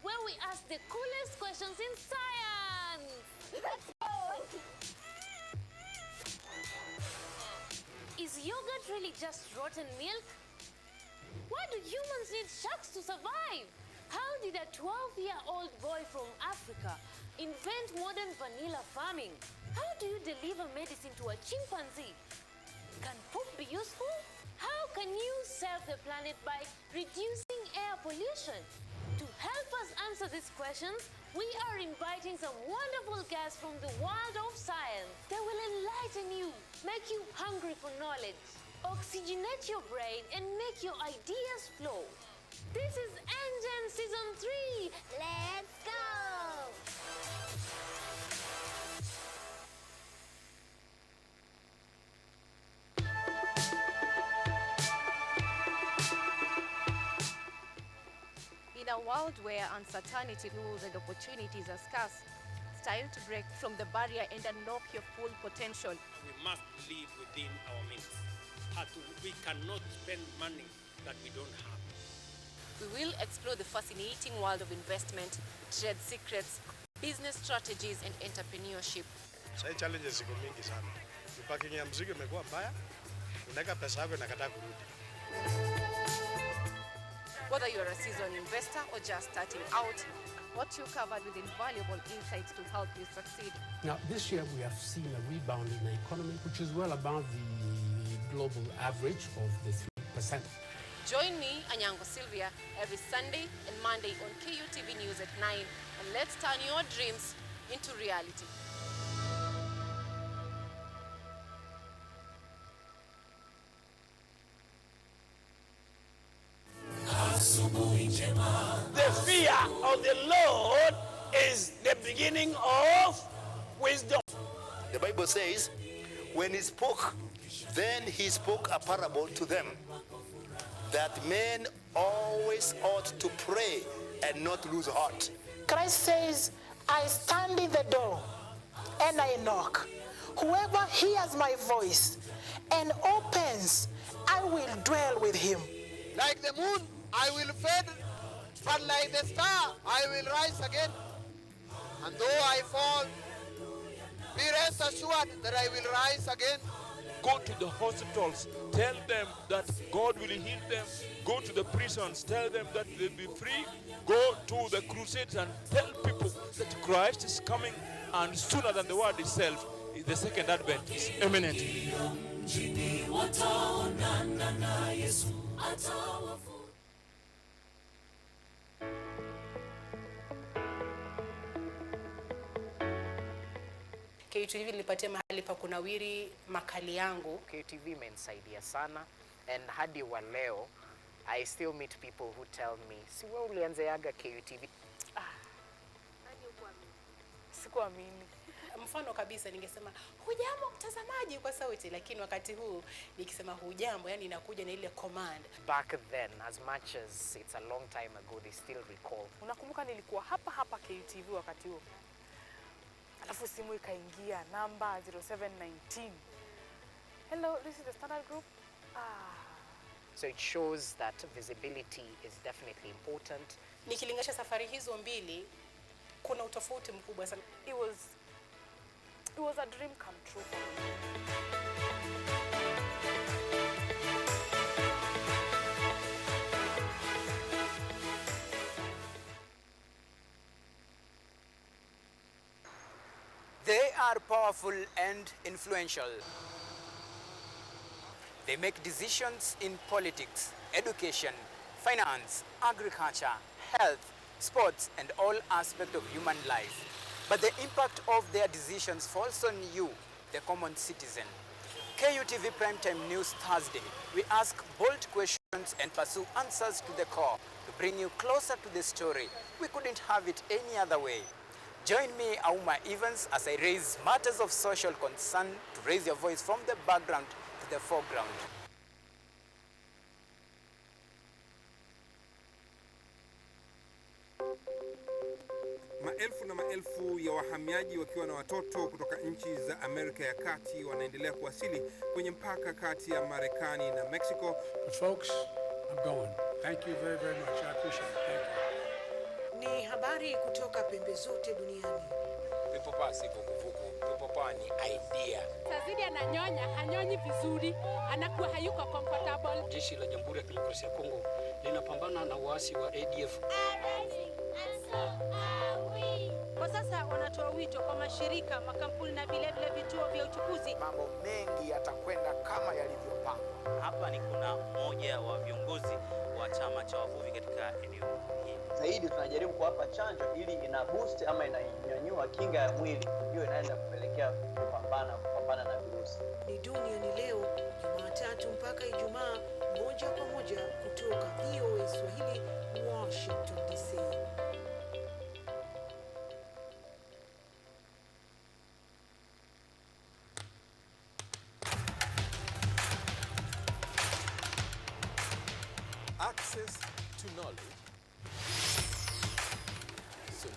Where we ask the coolest questions in science. Let's go! Is yogurt really just rotten milk? Why do humans need sharks to survive? How did a 12-year-old boy from Africa invent modern vanilla farming? How do you deliver medicine to a chimpanzee? Can poop be useful? How can you save the planet by reducing air pollution? To help us answer these questions, we are inviting some wonderful guests from the world of science. They will enlighten you, make you hungry for knowledge, oxygenate your brain, and make your ideas flow. This is Engine Season 3. Let's go! world where uncertainty, rules and opportunities are scarce, it's time to break from the barrier and unlock your full potential. We must live within our means. We cannot spend money that we don't have. We will explore the fascinating world of investment, trade secrets, business strategies and entrepreneurship. Sasa challenges ziko mingi sana. Parking ya mzigo imekuwa mbaya. Unaweka pesa yako inakataa kurudi. Whether you're a seasoned investor or just starting out, what you covered with invaluable insights to help you succeed. Now, this year we have seen a rebound in the economy, which is well above the global average of the 3%. Join me, Anyango Sylvia, every Sunday and Monday on KUTV News at 9, and let's turn your dreams into reality. The fear of the Lord is the beginning of wisdom. The Bible says, when he spoke, then he spoke a parable to them, that men always ought to pray and not lose heart. Christ says, I stand in the door and I knock. Whoever hears my voice and opens, I will dwell with him. Like the moon, I will fade, but like the star, I will rise again. And though I fall, be rest assured that I will rise again. Go to the hospitals, tell them that God will heal them. Go to the prisons, tell them that they'll be free. Go to the crusades and tell people that Christ is coming, and sooner than the word itself, the second advent is imminent. KUTV nilipatia mahali pa kunawiri makali yangu. KUTV imenisaidia sana, and hadi wa leo I still meet people who tell me, si wewe ulianzeaga KUTV? Sikuamini. Mfano kabisa ningesema hujambo mtazamaji kwa sauti, lakini wakati huu nikisema hujambo yani inakuja na ile command. Back then, as much as it's a long time ago, they still recall. Unakumbuka nilikuwa hapa KUTV wakati huo. Alafu simu ikaingia namba 0719. Hello, this is the Standard Group. So it shows that visibility is definitely important. Nikilinganisha safari hizo mbili, kuna utofauti mkubwa sana. It was a dream come true for me. They are powerful and influential. They make decisions in politics, education, finance, agriculture, health, sports, and all aspects of human life. But the impact of their decisions falls on you, the common citizen. KUTV Primetime News Thursday. We ask bold questions and pursue answers to the core to bring you closer to the story. We couldn't have it any other way. Join me, Auma Evans, as I raise matters of social concern to raise your voice from the background to the foreground. Maelfu na maelfu ya wahamiaji wakiwa na watoto kutoka nchi za Amerika ya Kati wanaendelea kuwasili kwenye mpaka kati ya Marekani na Mexico. But folks, I'm going. Thank you very, very much. I appreciate it. Thank you. Ni habari kutoka pembe zote duniani. Pepo pasi kukuvuku. Pepo pa ni idea. Tazidi ananyonya, hanyonyi vizuri, anakuwa hayuko comfortable. Jeshi la Jamhuri ya Kidemokrasia ya Kongo linapambana na waasi wa ADF. Kwa sasa wanatoa wito kwa mashirika, makampuni na vile vituo vya uchukuzi. Mambo mengi yatakwenda kama yalivyopangwa. Hapa ni kuna mmoja wa viongozi wa chama cha wavuvi katika eneo hili. Zaidi tunajaribu kuwapa chanjo ili ina boost ama inanyanyua kinga ya mwili, hiyo inaenda kupelekea kupambana na virusi. Ni duniani leo, Jumatatu mpaka Ijumaa, moja kwa moja kutoka VOA Swahili, Washington DC. Access to knowledge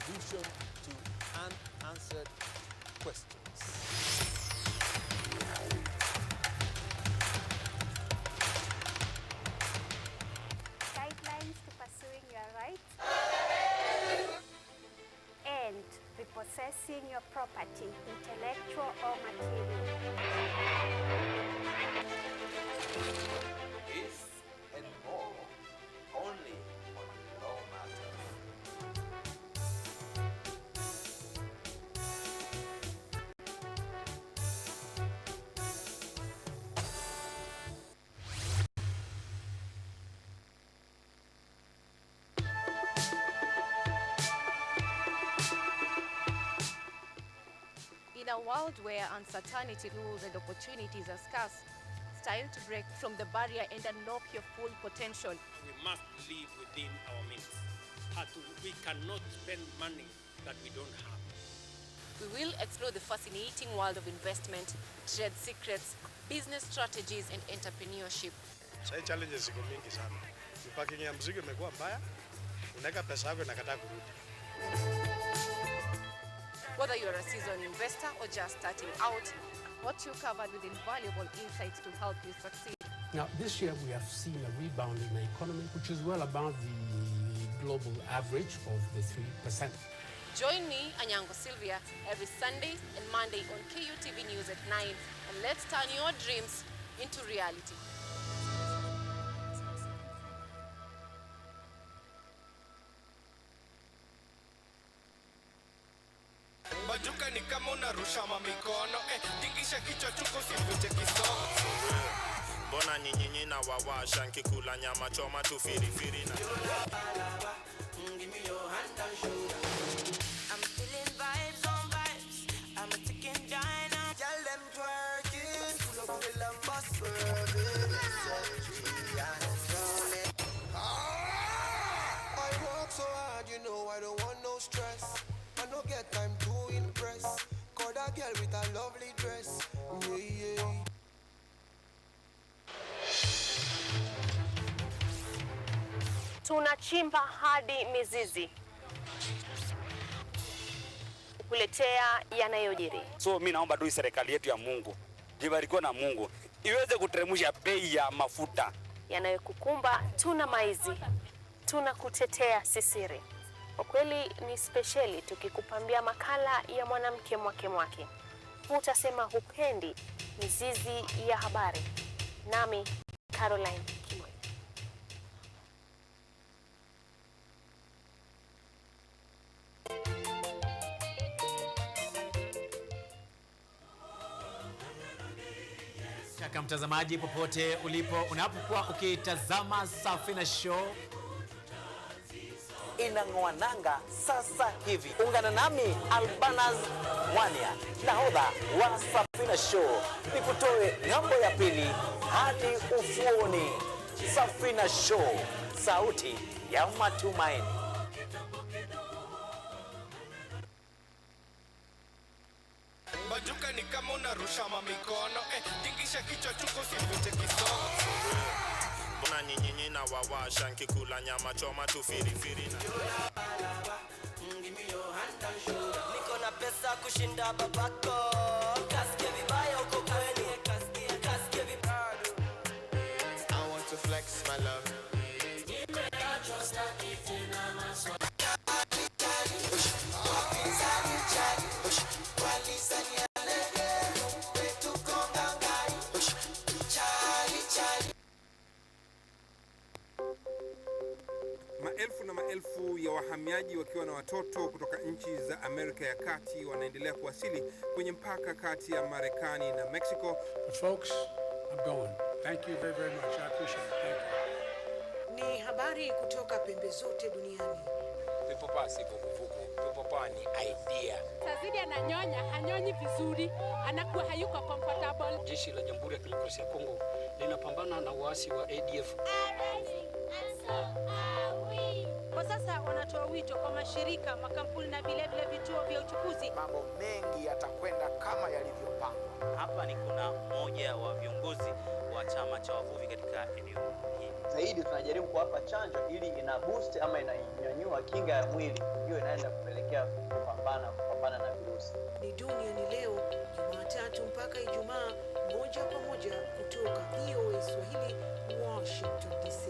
solution to unanswered questions. Guidelines to pursuing your rights and repossessing your property, intellectual or material. This and more only on Law Matters. In a world where uncertainty rules and opportunities are scarce, it's time to break from the barrier and unlock your full potential. We must live within our means. We cannot spend money that we don't have. We will explore the fascinating world of investment, trade secrets, business strategies, and entrepreneurship. Sasa challenges ziko mingi sana. Parking ya mzigo imekuwa mbaya. Unaweka pesa yako inakataa kurudi. Whether you're a seasoned investor or just starting out, what you covered with invaluable insights to help you succeed. Now, this year we have seen a rebound in the economy, which is well above the global average of the 3%. Join me, Anyango Sylvia, every Sunday and Monday on KUTV News at 9, and let's turn your dreams into reality. Bajuka ni kama unarusha mikono, tingisha kichwa tuko sivute kisogo. Mbona nyinyi na wawasha nkikula nyama choma tu firifiri na Give me your hand and shoulder. I'm feeling vibes on vibes. I'm a ticking diner. Tell them twerking. Full of the lambas swerving. I work so hard, you know I don't want no stress. I don't get time to impress. Call that girl with a lovely dress. Yeah, yeah. Tunachimba hadi mizizi kukuletea yanayojiri. So mimi naomba tu serikali yetu ya Mungu, jibarikiwe na Mungu, iweze kuteremsha bei ya mafuta Yanayokukumba tuna maizi, tuna kutetea sisiri. Kwa kweli ni speciali tukikupambia makala ya mwanamke mwake. Utasema hupendi mizizi ya habari. Nami Caroline. Kaka mtazamaji popote ulipo, unapokuwa ukitazama Safina Show inang'oa nanga sasa hivi. Ungana nami Albanaz Mwania, nahodha wa Safina Show, nikutoe ng'ambo ya pili hadi ufuoni. Safina Show, sauti ya matumaini. Bajuka ni kama unarusha mikono, tingisha kichwa tuko sivute kisogo. Mbona nyinyi na wawasha nkikula nyama choma tu firifiri na Give me your hand and shoulder. Niko na pesa kushinda babako. Kasikia vibaya uko kweli. Kasikia vibaya. I want to flex my love. Maelfu na maelfu ya wahamiaji wakiwa na watoto kutoka nchi za Amerika ya Kati wanaendelea kuwasili kwenye mpaka kati ya Marekani na Mexico. Folks, I'm going. Thank you very, very much. I appreciate it. Thank you. Ni habari kutoka pembe zote duniani. Pepopa si vuguvugu, pepopa ni idea. Tazidi ananyonya, hanyonyi vizuri, anakuwa hayuko comfortable. Jeshi la Jamhuri ya Kidemokrasia ya Kongo linapambana na waasi wa ADF. Kwa sasa wanatoa wito kwa mashirika, makampuni na vilevile vituo vya uchukuzi. Mambo mengi yatakwenda kama yalivyopangwa. Hapa ni kuna mmoja wa viongozi wa chama cha wavuvi katika eneo hili. zaidi tunajaribu kuwapa chanjo ili ina boost ama inanyanyua kinga ya mwili, hiyo inaenda kupelekea kupambana na virusi. Ni Duniani Leo, Jumatatu mpaka Ijumaa, moja kwa moja kutoka VOA Swahili, Washington DC.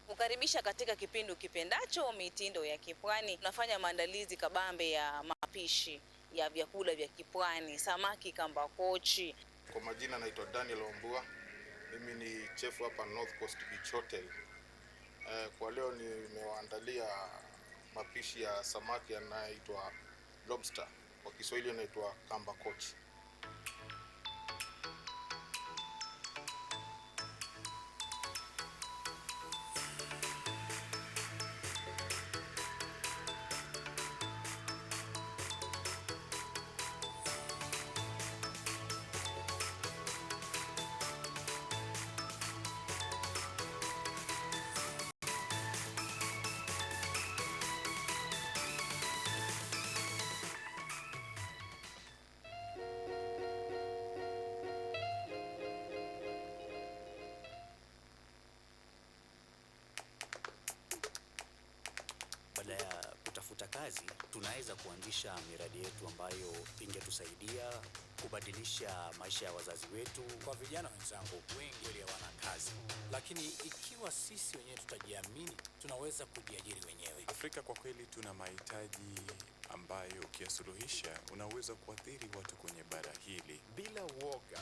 Kukaribisha katika kipindi kipendacho mitindo ya kipwani. Tunafanya maandalizi kabambe ya mapishi ya vyakula vya kipwani, samaki kambakochi. Kwa majina naitwa Daniel Ombua. Mimi ni chef hapa North Coast Beach Hotel. Kwa leo nimewaandalia mapishi ya samaki yanayoitwa lobster. Kwa Kiswahili inaitwa kambakochi. Baada ya kutafuta kazi, tunaweza kuanzisha miradi yetu ambayo ingetusaidia kubadilisha maisha ya wazazi wetu. Kwa vijana wenzangu, wengi hawana kazi, lakini ikiwa sisi wenyewe tutajiamini, tunaweza kujiajiri wenyewe. Afrika kwa kweli tuna mahitaji ambayo ukiyasuluhisha unaweza kuathiri watu kwenye bara hili. Bila uoga,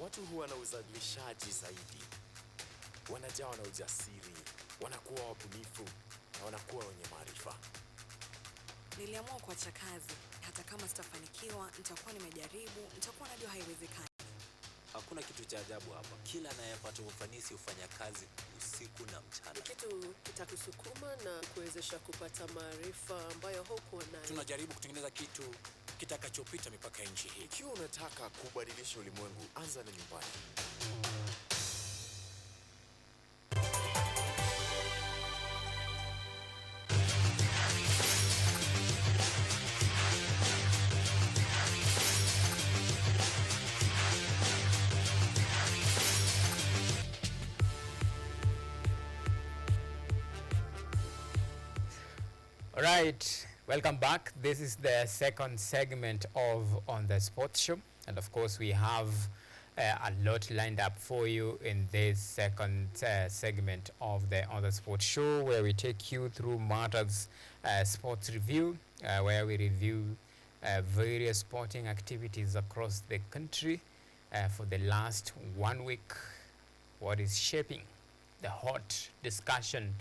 watu huwa na uzalishaji zaidi, wanajawa na ujasiri, wanakuwa wabunifu na wanakuwa wenye maarifa. Niliamua kuacha kazi, hata kama sitafanikiwa, nitakuwa nimejaribu, nitakuwa najua haiwezekani. Hakuna kitu cha ajabu hapa. Kila anayepata ufanisi hufanya kazi usiku na mchana. Kitu kitakusukuma na kuwezesha kupata maarifa ambayo hukuwa nayo. Tunajaribu kutengeneza kitu kitakachopita mipaka ya nchi hii. Ikiwa unataka kubadilisha ulimwengu, anza na nyumbani. Right, welcome back. This is the second segment of On the Sports Show, and of course we have a lot lined up for you in this second segment of the On the Sports Show, where we take you through matters sports review, where we review various sporting activities across the country for the last 1 week. What is shaping the hot discussion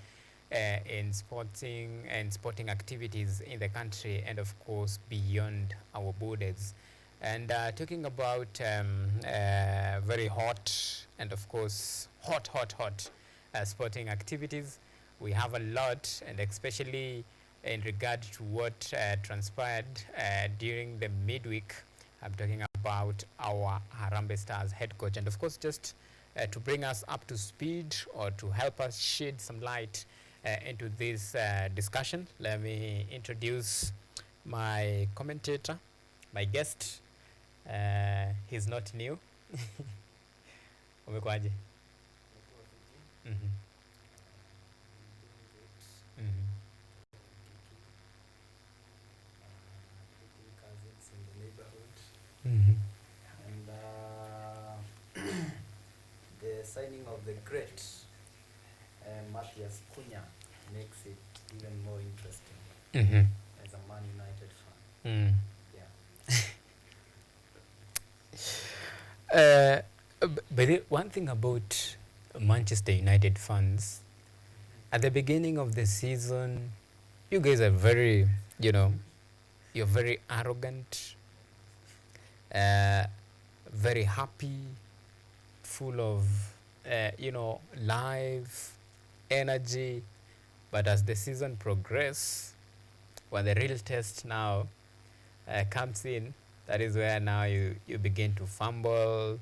in sporting activities in the country, and of course beyond our borders. And talking about very hot and of course hot sporting activities, we have a lot, and especially in regard to what transpired during the midweek. I'm talking about our Harambee Stars head coach, and of course just to bring us up to speed or to help us shed some light into this discussion, let me introduce my commentator, my guest. He's not new. Umekwaje? And the signing of the great Matthias Cunha makes it even more interesting as a Man United fan. But one thing about Manchester United fans, at the beginning of the season, you guys are very, you're very arrogant, very happy, full of, life, energy. But as the season progresses, when the real test now comes in, that is where now you begin to fumble.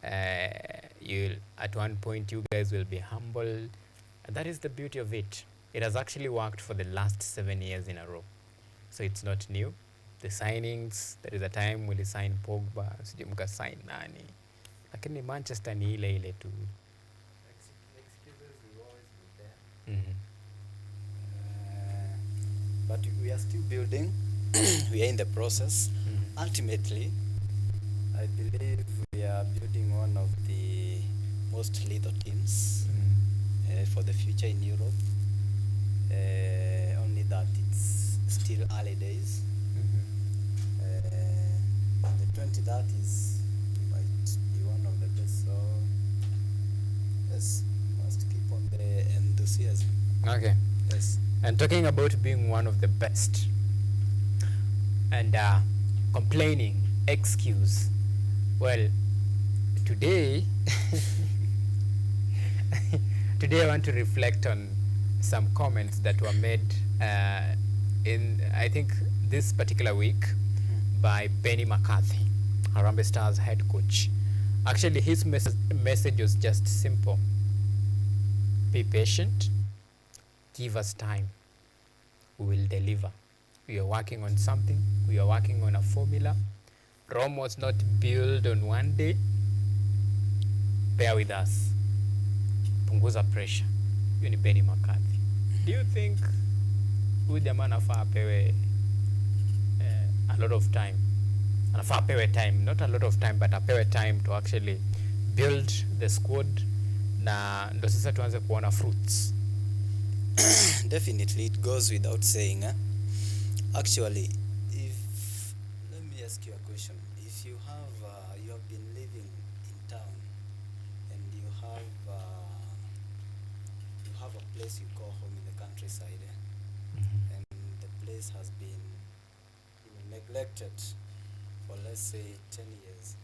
At one point you guys will be humbled, and that is the beauty of it. It has actually worked for the last 7 years in a row, so it's not new. the signings. There is a time will sign Pogba, sijui mkasign nani, lakini Manchester ni ile ile tu. Excuses will always be there. Mhm. But we are still building. We are in the process. Ultimately, I believe we are building one of the most lethal teams for the future in Europe. Only that it's still early days. The 2030s might be one of the best. So yes, must keep on the enthusiasm. Okay. Yes. And talking about being one of the best and complaining, excuse. Well, today, today I want to reflect on some comments that were made in, I think, this particular week by Benny McCarthy, Harambee Stars head coach. Actually, his message was just simple. Be patient. Give us time. We will deliver. We are working on something. We are working on a formula. Rome was not built on one day. Bear with us. Punguza pressure. Hiyo ni Benny McCarthy. Do you think huyu jamaa anafaa apewe a lot of time? Anafaa apewe time, not a lot of time, but apewe time to actually build the squad na ndo sasa tuanze kuona fruits. Definitely, it goes without saying. Actually, if let me ask you a question. If you have been living in town and you have a place you call home in the countryside, and the place has been neglected for, let's say, 10 years,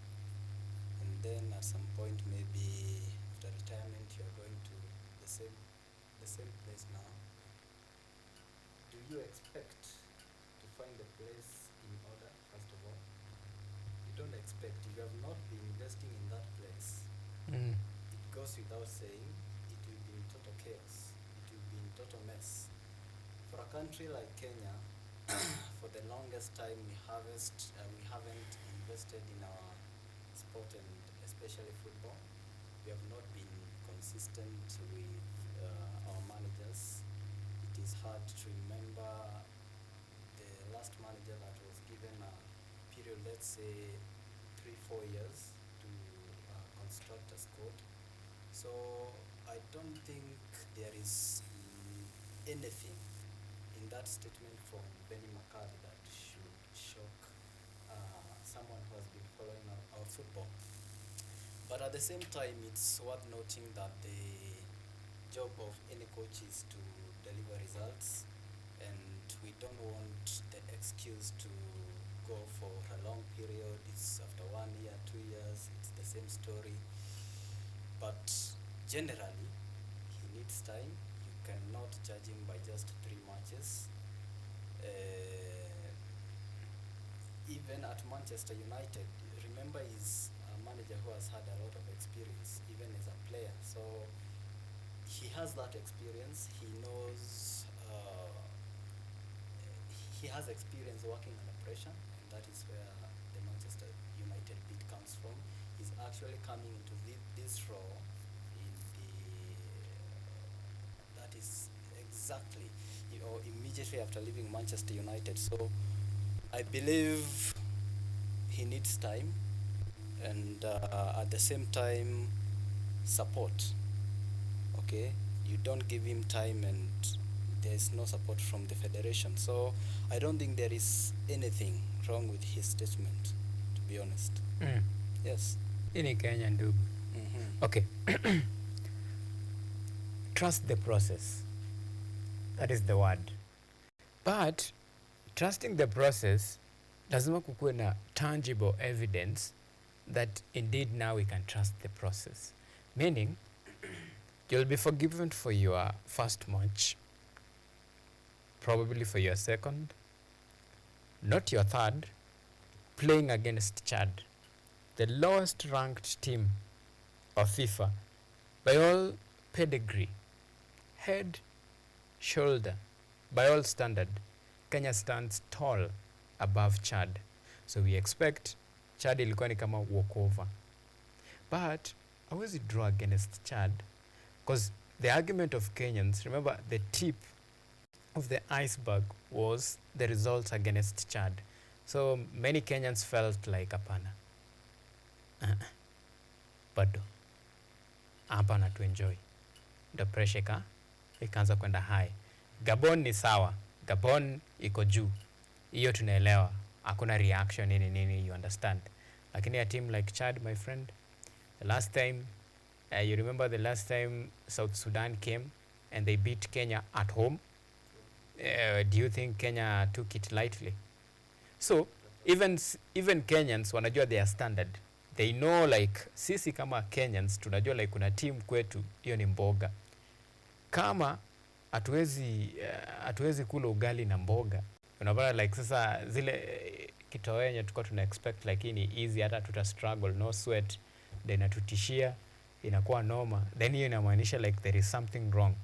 and then at some point, maybe after retirement, you are going to the same place now. Do you expect to find the place in order, first of all? You don't expect. If you have not been investing in that place, it goes without saying, it will be in total chaos. It will be in total mess. For a country like Kenya, for the longest time we haven't invested in our sport, and especially football. We have not been consistent with our managers. It is hard to remember the last manager that was given a period, let's say 3-4 years to construct a squad. So I don't think there is anything in that statement from Benny McCarthy that should shock someone who has been following our football. But at the same time, it's worth noting that the job of any coach is to deliver results, and we don't want the excuse to go for a long period. It's after 1 year, 2 years, it's the same story. But generally, he needs time. You cannot judge him by just 3 matches. Even at Manchester United, remember, he's a manager who has had a lot of experience, even as a player. So he has that experience. He knows, he has experience working under pressure, and that is where the Manchester United bit comes from. He's actually coming into this role in that is exactly, immediately after leaving Manchester United. So I believe he needs time, and at the same time, support. Okay, you don't give him time and there's no support from the federation. So I don't think there is anything wrong with his statement, to be honest. Yes. In Kenya, ndugu. Okay. Trust the process. That is the word. But trusting the process lazima kukuwe na tangible evidence that indeed now we can trust the process. Meaning, you'll be forgiven for your first match, probably for your second, not your third, playing against Chad, the lowest ranked team of FIFA by all pedigree, head, shoulder, by all standard. Kenya stands tall above Chad. So we expect Chad ilikuwa ni kama walkover. But hawezi draw against Chad because the argument of Kenyans, remember the tip of the iceberg was the results against Chad. So many Kenyans felt like hapana. Bado. Hapana to enjoy. The pressure ikaanza kwenda high. Gabon ni sawa. Gabon iko juu. Hiyo tunaelewa. Hakuna reaction nini, you understand. Lakini a team like Chad, my friend, the last time, you remember the last time South Sudan came and they beat Kenya at home? Do you think Kenya took it lightly? So, even Kenyans wanajua their standard. They know like, sisi kama Kenyans, tunajua like kuna team kwetu, hiyo ni mboga. Kama hatuwezi kula ugali na mboga, unapata like sasa zile kitowenye tulikuwa tuna expect lakini easy, hata tuta struggle, no sweat, then atutishia, inakuwa noma, then hiyo inamaanisha like there is something wrong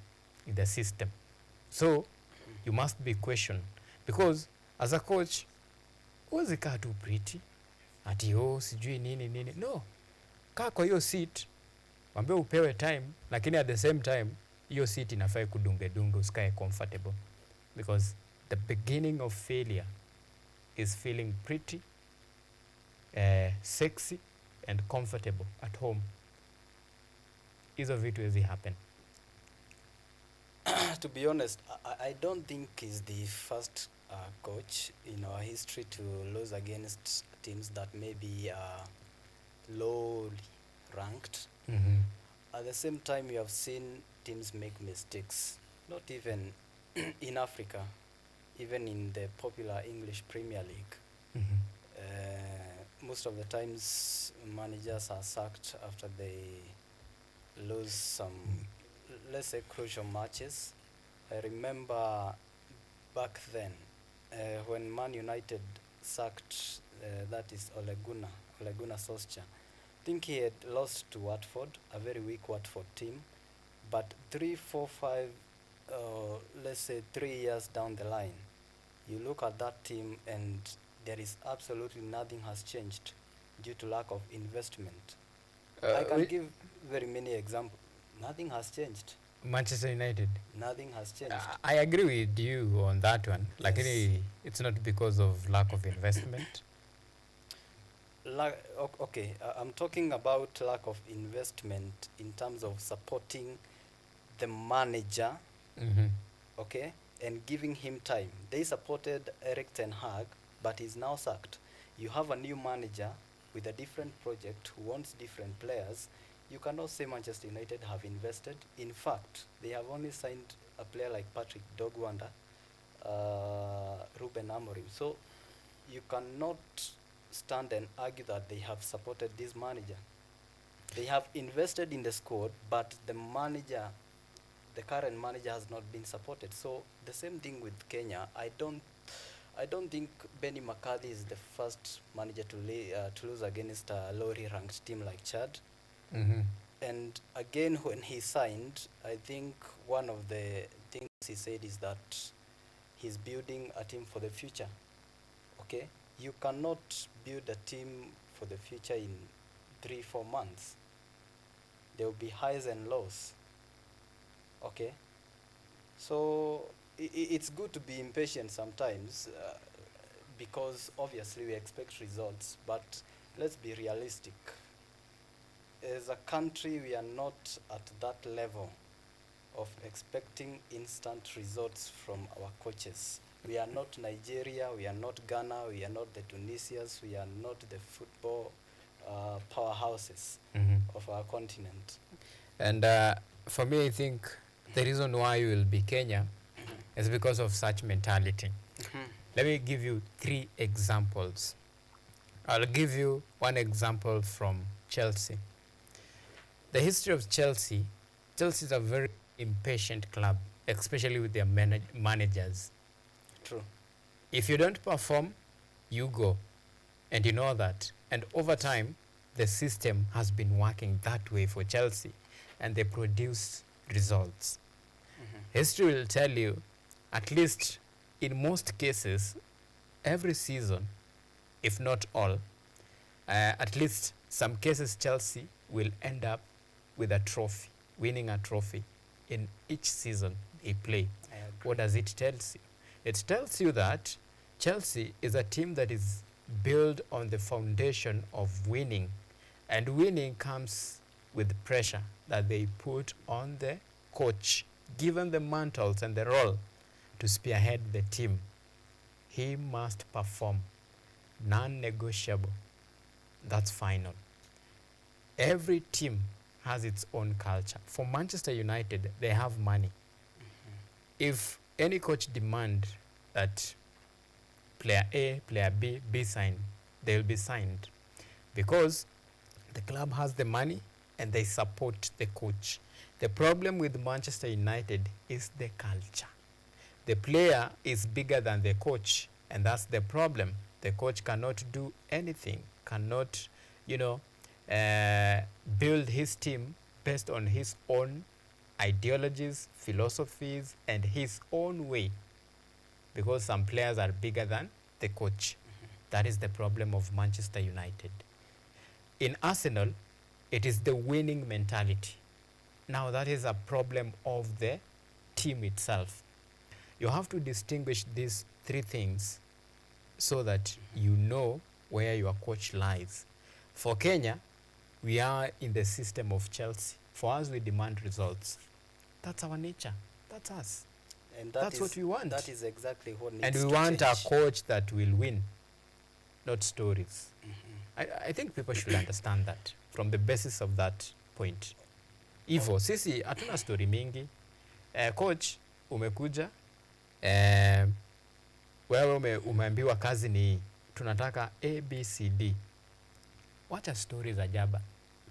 in the system. So you must be questioned because as a coach huwezi kaa tu pretty ati sijui nini. No, kaa kwa hiyo seat, mwambie upewe time, lakini at the same time hiyo seat inafaa kudunge usikae comfortable, because the beginning of failure is feeling pretty, sexy and comfortable at home. Hizo vitu hizi happen. To be honest, I don't think he's the first coach in our history to lose against teams that maybe are low ranked. At the same time, you have seen teams make mistakes, not even in Africa, even in the popular English Premier League. Most of the times managers are sacked after they lose some, let's say, crucial matches. I remember back then when Man United sacked, that is Ole Gunnar Solskjaer. I think he had lost to Watford, a very weak Watford team, but 3, 4, 5, let's say 3 years down the line, you look at that team and there is absolutely nothing has changed due to lack of investment. I can give very many examples. Nothing has changed. Manchester United. Nothing has changed. I agree with you on that one. Like it's not because of lack of investment. Okay, I'm talking about lack of investment in terms of supporting the manager, okay, and giving him time. They supported Erik ten Hag, but he's now sacked. You have a new manager with a different project who wants different players. You cannot say Manchester United have invested. In fact, they have only signed a player like Patrick Dogwanda, Ruben Amorim. So you cannot stand and argue that they have supported this manager. They have invested in the squad, but the current manager has not been supported. So the same thing with Kenya. I don't think Benny McCarthy is the first manager to lose against a lowly ranked team like Chad. And again, when he signed, I think one of the things he said is that he's building a team for the future. Okay? You cannot build a team for the future in 3-4 months. There will be highs and lows. Okay? So it's good to be impatient sometimes because obviously we expect results, but let's be realistic. As a country, we are not at that level of expecting instant results from our coaches. We are not Nigeria, we are not Ghana, we are not the Tunisians, we are not the football powerhouses of our continent. And for me, I think the reason why you will be Kenya is because of such mentality. Let me give you 3 examples. I'll give you one example from Chelsea. The history of Chelsea is a very impatient club, especially with their managers. True. If you don't perform, you go. And you know that. And over time, the system has been working that way for Chelsea. And they produce results. History will tell you, at least in most cases, every season, if not all, at least some cases Chelsea will end up with a trophy, winning a trophy in each season they play. What does it tell you? It tells you that Chelsea is a team that is built on the foundation of winning, and winning comes with pressure that they put on the coach, given the mantles and the role to spearhead the team. He must perform, non-negotiable. That's final. Every team has its own culture. For Manchester United, they have money. If any coach demand that player A, player B be signed, they'll be signed because the club has the money and they support the coach. The problem with Manchester United is the culture. The player is bigger than the coach, and that's the problem. The coach cannot do anything, cannot, build his team based on his own ideologies, philosophies, and his own way, because some players are bigger than the coach. That is the problem of Manchester United. In Arsenal, it is the winning mentality. Now that is a problem of the team itself. You have to distinguish these three things so that you know where your coach lies. For Kenya, we are in the system of Chelsea. For us, we demand results. That's our nature. That's us. And that's what we want. That is exactly what needs and to we want change. a coach that will win, not stories. I think people should understand that from the basis of that point. Hivyo sisi hatuna story mingi. Coach umekuja, wewe umeambiwa kazi ni tunataka ABCD. Wacha story za jaba,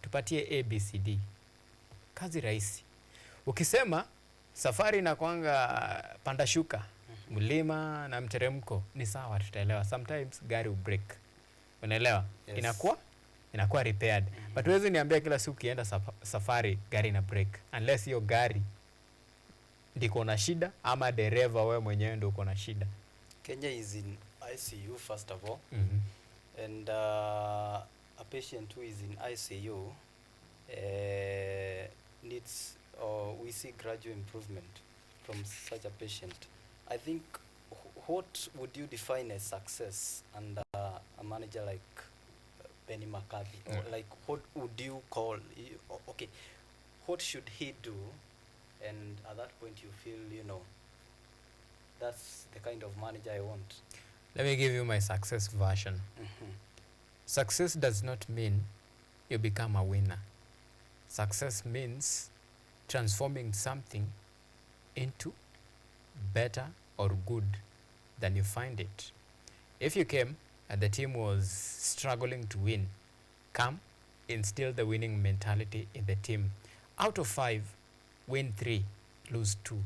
tupatie ABCD. Kazi rahisi. Ukisema safari inakuanga panda shuka, mlima na mteremko, ni sawa, tutaelewa. Sometimes gari break, unaelewa? Yes. Inakuwa repaired. But huwezi niambia kila siku ukienda safari gari na break, unless hiyo gari ndiko na shida ama dereva wewe mwenyewe ndio uko na shida. Kenya is in ICU first of all. And a patient who is in ICU needs, or we see gradual improvement from such a patient. I think, what would you define as success under a manager like Benny McCarthy? Like, what would you call, okay, what should he do? And at that point you feel, that's the kind of manager I want. Let me give you my success version. Success does not mean you become a winner. Success means transforming something into better or good than you find it. If you came and the team was struggling to win, come, instill the winning mentality in the team. Out of 5, win 3, lose 2.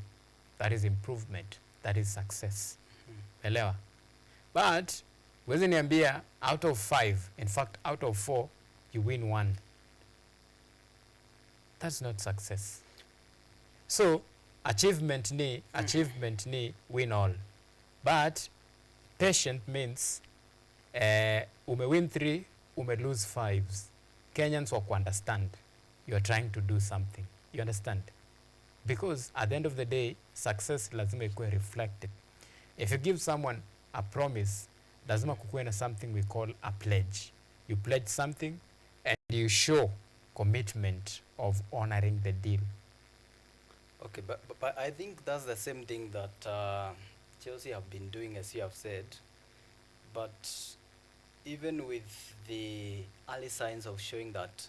That is improvement. That is success. Elewa. But wezi niambia out of 5, in fact out of 4, you win 1. That's not success. So achievement ni win all. But patient means ume win 3, ume lose 5s. Kenyans wako understand you are trying to do something. You understand? Because at the end of the day, success lazima ikuwe reflected. If you give someone a promise, lazima kukuwe na something we call a pledge. You pledge something and you show commitment of honoring the deal. Okay, but I think that's the same thing that Chelsea have been doing, as you have said. But even with the early signs of showing that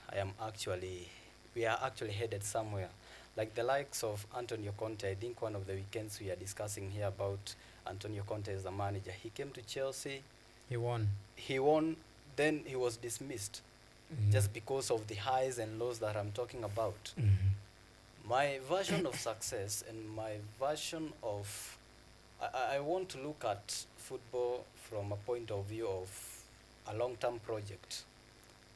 we are actually headed somewhere, like the likes of Antonio Conte. I think one of the weekends we are discussing here about Antonio Conte as a manager. He came to Chelsea. He won, then he was dismissed just because of the highs and lows that I'm talking about. My version of success and my version of, I want to look at football from a point of view of a long-term project.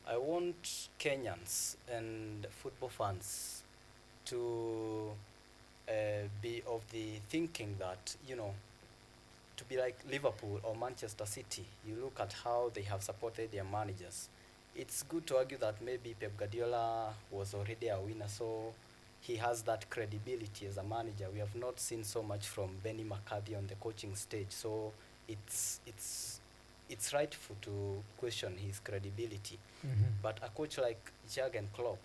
I want Kenyans and football fans to be of the thinking that, to be like Liverpool or Manchester City, you look at how they have supported their managers. It's good to argue that maybe Pep Guardiola was already a winner, so he has that credibility as a manager. We have not seen so much from Benny McCarthy on the coaching stage, so it's rightful to question his credibility. But a coach like Jurgen Klopp,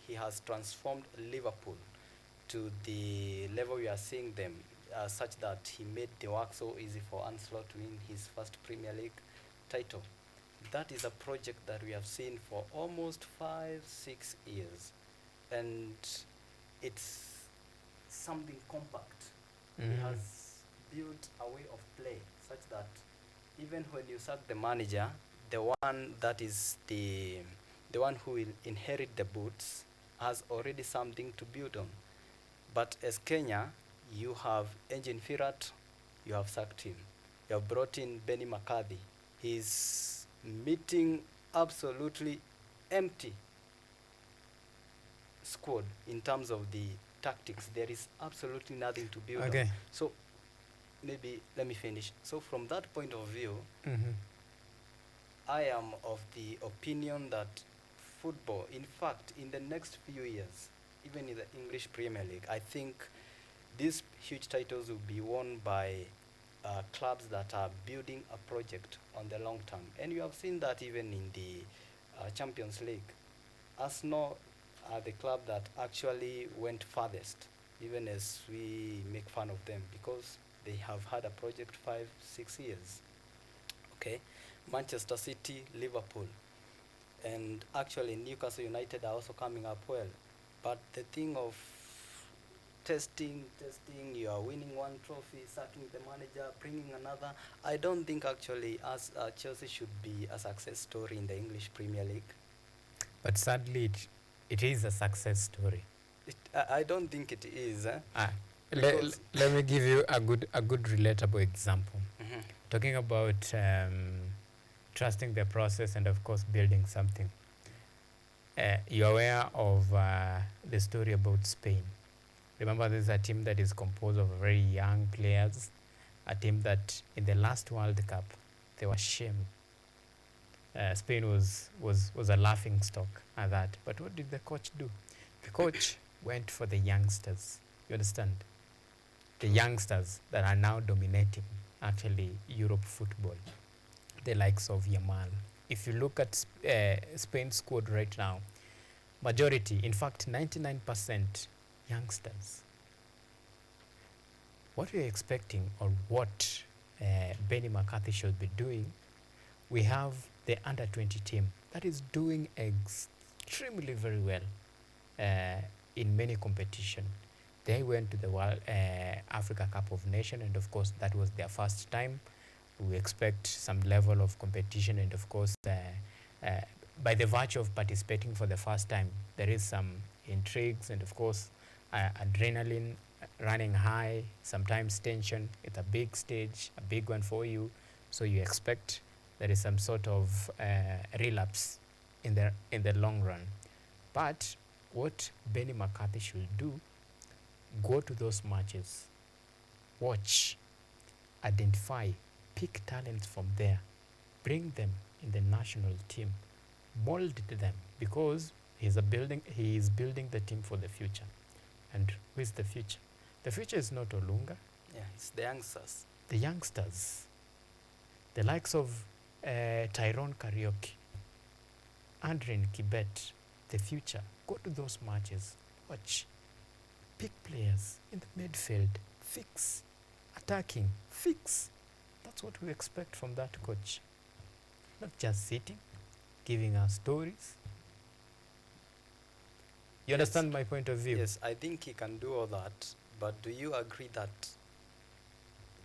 he has transformed Liverpool to the level we are seeing them, such that he made the work so easy for Arne Slot to win his first Premier League title. That is a project that we have seen for almost 5-6 years, and it's something compact. He has built a way of play such that even when you sack the manager, the one that is the one who will inherit the boots has already something to build on. But as Kenya, you have Engin Firat, you have sacked him. You have brought in Benny McCarthy. He's meeting absolutely empty squad in terms of the tactics. There is absolutely nothing to build on. So maybe let me finish. So from that point of view, I am of the opinion that football, in fact, in the next few years, even in the English Premier League, I think these huge titles will be won by clubs that are building a project on the long term. And you have seen that even in the Champions League. Arsenal are the club that actually went farthest, even as we make fun of them, because they have had a project 5-6 years. Okay, Manchester City, Liverpool, and actually Newcastle United are also coming up well. But the thing of testing, you are winning one trophy, sacking the manager, bringing another, I don't think actually as Chelsea should be a success story in the English Premier League. But sadly, it is a success story. I don't think it is. Let me give you a good relatable example. Talking about trusting the process and of course building something. You're aware of the story about Spain. Remember, this is a team that is composed of very young players, a team that in the last World Cup, they were shamed. Spain was a laughing stock at that. But what did the coach do? The coach went for the youngsters. You understand? The youngsters that are now dominating actually Europe football, the likes of Yamal. If you look at Spain's squad right now, majority, in fact 99% youngsters. What we're expecting, or what Benny McCarthy should be doing, we have the under-20 team that is doing extremely very well in many competition. They went to the World Africa Cup of Nations, and of course that was their first time. We expect some level of competition, and of course by the virtue of participating for the first time, there is some intrigues and of course adrenaline running high, sometimes tension. It's a big stage, a big one for you, so you expect there is some sort of relapse in the long run. But what Benny McCarthy should do, go to those matches, watch, identify, pick talents from there, bring them in the national team, mold them, because he is building the team for the future. And who is the future? The future is not Olunga. Yeah, it's the youngsters. The youngsters. The likes of Tyrone Karaoke, Adrian Kibet, the future. Go to those matches, watch, pick players in the midfield, fix, attacking, fix. That's what we expect from that coach. Not just sitting, giving us stories. You understand my point of view? Yes, I think he can do all that, but do you agree that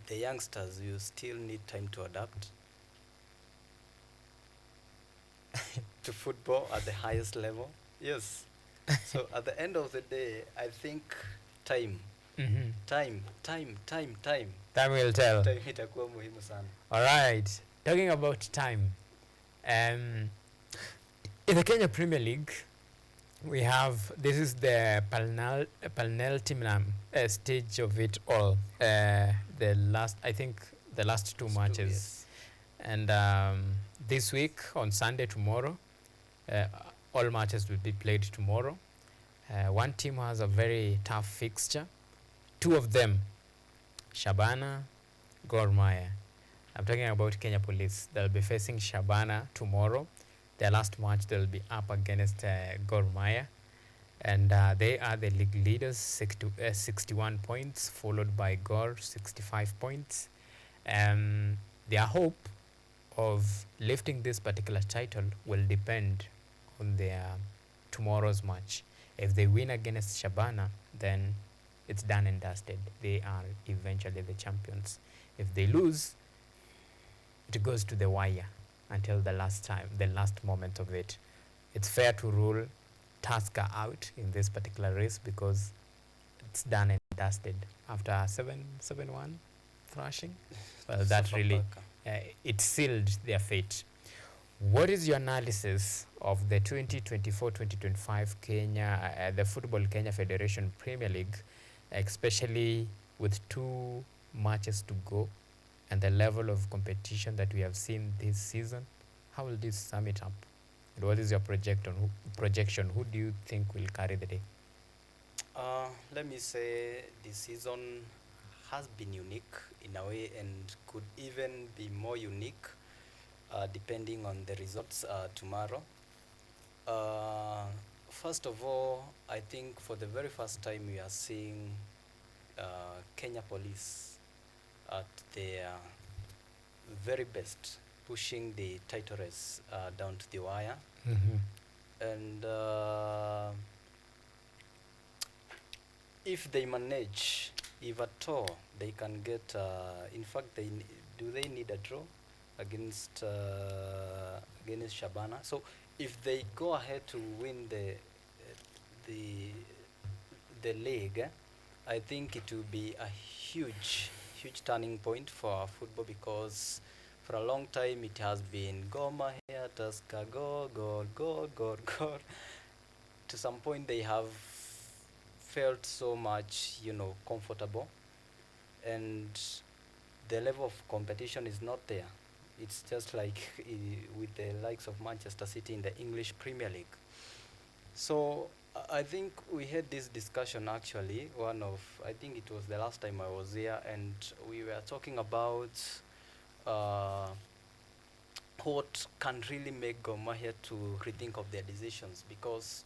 the youngsters will still need time to adapt to football at the highest level? Yes. So at the end of the day, I think time will tell. Time itakuwa muhimu sana. All right. Talking about time, in the Kenya Premier League, we have, this is the penultimate stage of it all. The last, I think, the last two matches. And this week, on Sunday, tomorrow, all matches will be played tomorrow. One team has a very tough fixture. Two of them, Shabana, Gor Mahia. I'm talking about Kenya Police. They'll be facing Shabana tomorrow. Their last match, they'll be up against Gor Mahia. And they are the league leaders, 61 points, followed by Gor, 65 points. Their hope of lifting this particular title will depend on their tomorrow's match. If they win against Shabana, then it's done and dusted. They are eventually the champions. If they lose, it goes to the wire until the last time, the last moment of it. It's fair to rule Tusker out in this particular race because it's done and dusted after 7-1 thrashing. Well, that really, it sealed their fate. What is your analysis of the 2024-2025 Kenya, the Football Kenya Federation Premier League, especially with 2 matches to go and the level of competition that we have seen this season? How will this sum it up? And what is your projection? Who do you think will carry the day? Let me say the season has been unique in a way and could even be more unique depending on the results tomorrow. First of all, I think for the very first time we are seeing Kenya Police at their very best, pushing the title race down to the wire. And if they manage, if at all, they can get, in fact, do they need a draw against Shabana? So if they go ahead to win the league, I think it will be a huge turning point for football, because for a long time it has been Gor Mahia, Tusker, Gor. To some point they have felt so much, comfortable, and the level of competition is not there. It's just like with the likes of Manchester City in the English Premier League. So I think we had this discussion actually, I think it was the last time I was here, and we were talking about what can really make Gor Mahia to rethink of their decisions, because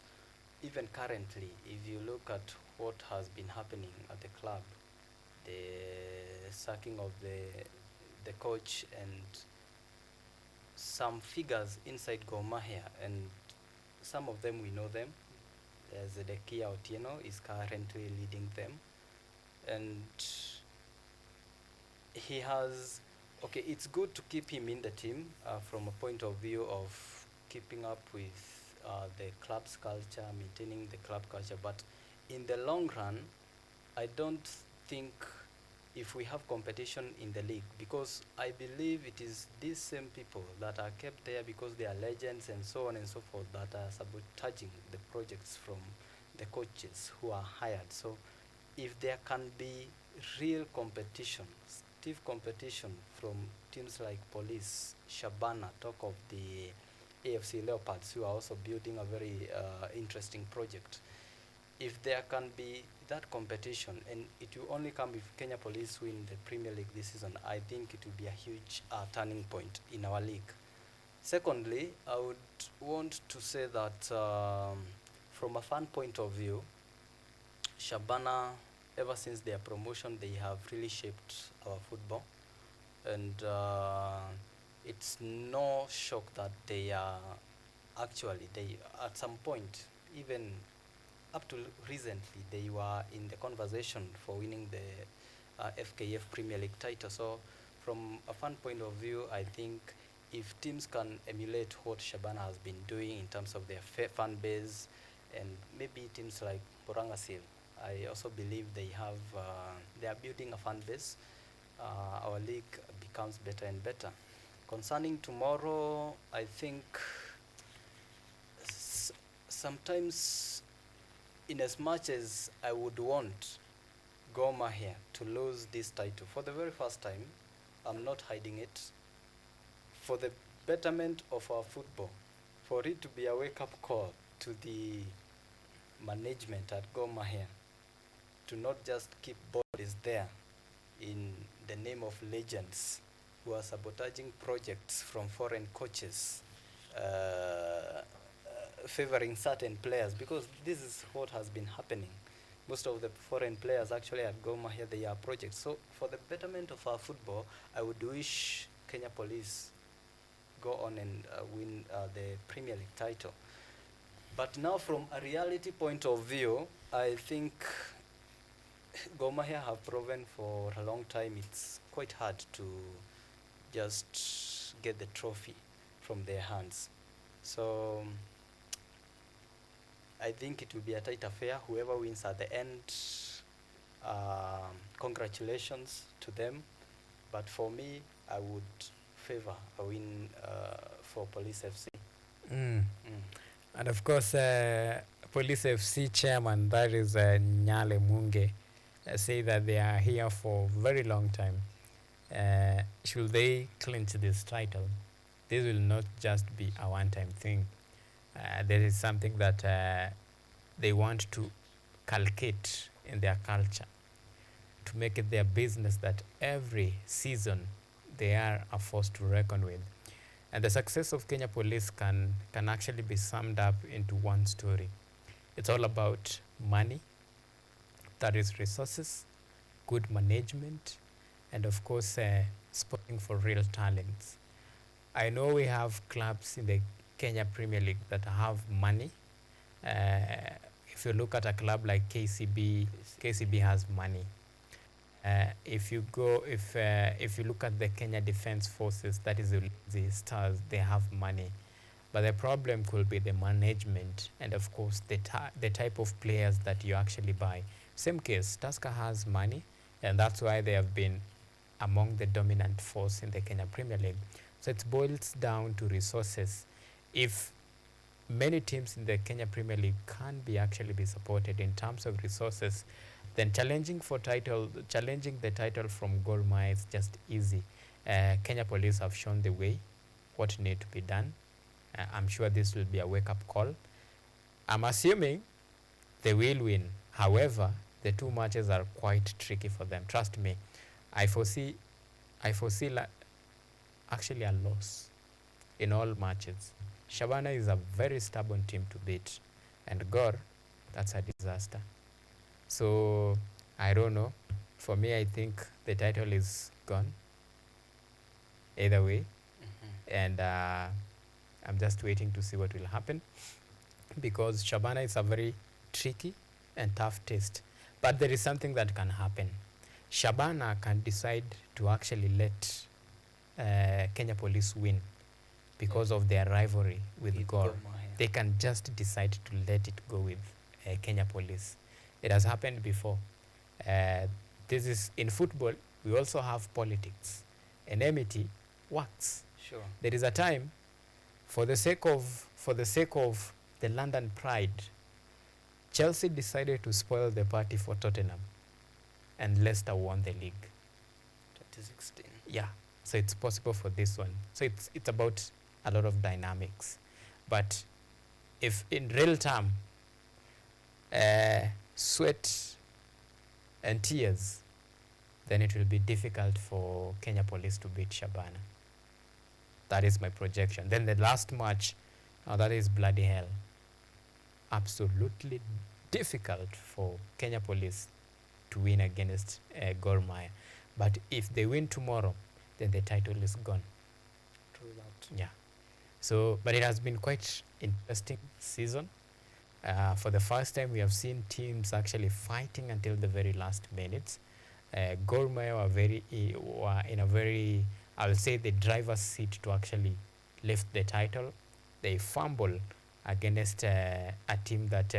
even currently, if you look at what has been happening at the club, the sacking of the coach and some figures inside Gor Mahia, and some of them we know them. Zedekia Otieno is currently leading them, and he has, it's good to keep him in the team from a point of view of keeping up with the club's culture, maintaining the club culture, but in the long run, I don't think if we have competition in the league, because I believe it is these same people that are kept there because they are legends and so on and so forth that are sabotaging the projects from the coaches who are hired. So if there can be real competition, stiff competition from teams like Police, Shabana, talk of the AFC Leopards, who are also building a very interesting project. If there can be that competition, and it will only come if Kenya Police win the Premier League this season, I think it will be a huge turning point in our league. Secondly, I would want to say that from a fan point of view, Shabana, ever since their promotion, they have really shaped our football. And it's no shock that they are actually, at some point, even up to recently, they were in the conversation for winning the FKF Premier League title. So from a fan point of view, I think if teams can emulate what Shabana has been doing in terms of their fan base, and maybe teams like Borangasil, I also believe they are building a fan base, our league becomes better and better. sometimes, in as much as I would want Gor Mahia to lose this title for the very first time, I'm not hiding it. For the betterment of our football, for it to be a wake-up call to the management at Gor Mahia to not just keep bodies there in the name of legends who are sabotaging projects from foreign coaches, favoring certain players, because this is what has been happening. Most of the foreign players actually at Gor Mahia, they are projects. So for the betterment of our football, I would wish Kenya Police go on and win the Premier League title. But now from a reality point of view, I think Gor Mahia have proven for a long time it's quite hard to just get the trophy from their hands. So I think it will be a tight affair. Whoever wins at the end, congratulations to them. But for me, I would favor a win for Police FC. And of course, Police FC chairman, that is Nyale Munge, say that they are here for a very long time. Should they clinch this title, this will not just be a one-time thing. There is something that they want to cultivate in their culture, to make it their business that every season they are a force to reckon with. And the success of Kenya Police can actually be summed up into one story. It's all about money, that is resources, good management, and of course spotting for real talents. I know we have clubs in the Kenya Premier League that have money. If you look at a club like KCB has money. If you look at the Kenya Defence Forces, that is the Stars, they have money. But the problem could be the management and of course the type of players that you actually buy. Same case, Tusker has money, and that's why they have been among the dominant force in the Kenya Premier League. So it boils down to resources. If many teams in the Kenya Premier League can actually be supported in terms of resources, then challenging the title from Gor Mahia is just easy. Kenya Police have shown the way, what need to be done. I'm sure this will be a wake-up call. I'm assuming they will win. However, the two matches are quite tricky for them. Trust me, I foresee actually a loss in all matches. Shabana is a very stubborn team to beat, and Gor, that's a disaster. So I don't know. For me, I think the title is gone either way. And I'm just waiting to see what will happen, because Shabana is a very tricky and tough test. But there is something that can happen. Shabana can decide to actually let Kenya Police win because of their rivalry with Gor. They can just decide to let it go with Kenya Police. It has happened before. This is in football. We also have politics. Enmity works. Sure. There is a time, for the sake of the London pride, Chelsea decided to spoil the party for Tottenham, and Leicester won the league. 2016. Yeah. So it's possible for this one. So it's about a lot of dynamics. But if in real term, sweat and tears, then it will be difficult for Kenya Police to beat Shabana. That is my projection. Then the last match, that is bloody hell. Absolutely difficult for Kenya Police to win against Gor Mahia. But if they win tomorrow, then the title is gone. True that. Yeah. So, but it has been quite interesting season. For the first time, we have seen teams actually fighting until the very last minutes. Gor Mahia were in a very, I will say, the driver's seat to actually lift the title. They fumble against a team that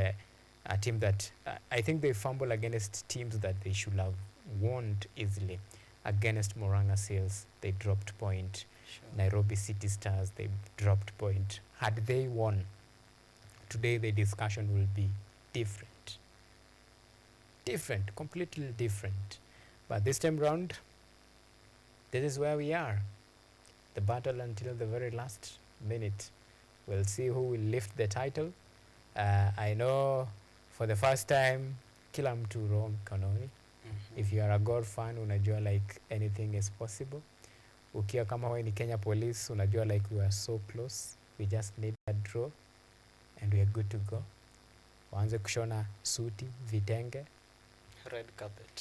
I think they fumble against teams that they should have won easily. Against Moranga Seals, they dropped point. Sure. Nairobi City Stars, they dropped point. Had they won, today the discussion will be different, completely different. But this time round, this is where we are. The battle until the very last minute. We'll see who will lift the title. I know for the first time, kila mtu roho mkononi. If you are a God fan, unajua like anything is possible. Ukiwa kama wewe ni Kenya Police, unajua like we are so close. We just need a draw and we are good to go. Waanze kushona suti, vitenge,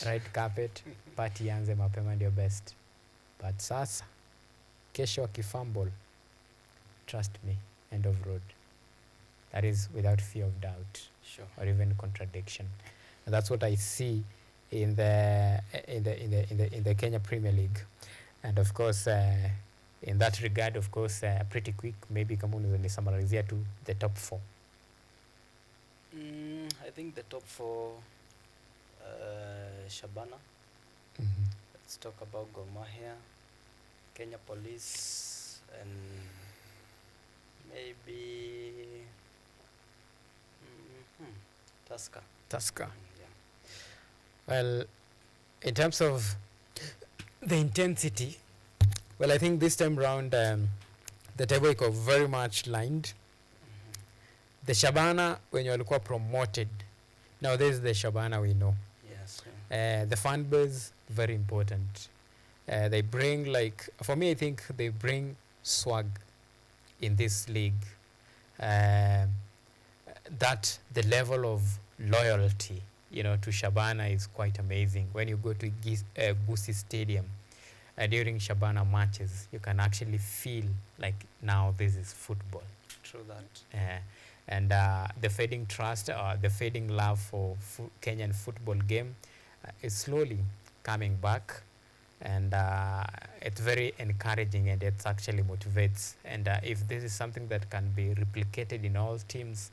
red carpet, party yanze mapema ndio best. But sasa, kesho wakifumble, trust me, end of road. That is without fear of doubt or even contradiction. And that's what I see in the Kenya Premier League. And of course, in that regard, of course, pretty quick, maybe kama unaweza nisummarizia to the top 4. I think the top 4, Shabana. Let's talk about Gor Mahia, Kenya Police, and maybe Tusker. Yeah. Well, in terms of the intensity, well, I think this time round, the table iko very much lined. The Shabana, when you walikuwa promoted, now this is the Shabana we know. Yes. The fan base, very important. They bring like, for me, I think they bring swag in this league. That the level of loyalty, you know, to Shabana is quite amazing. When you go to Gusii Stadium during Shabana matches, you can actually feel like now this is football. True that. And the fading trust, the fading love for Kenyan football game is slowly coming back. And it's very encouraging and it actually motivates. And if this is something that can be replicated in all teams,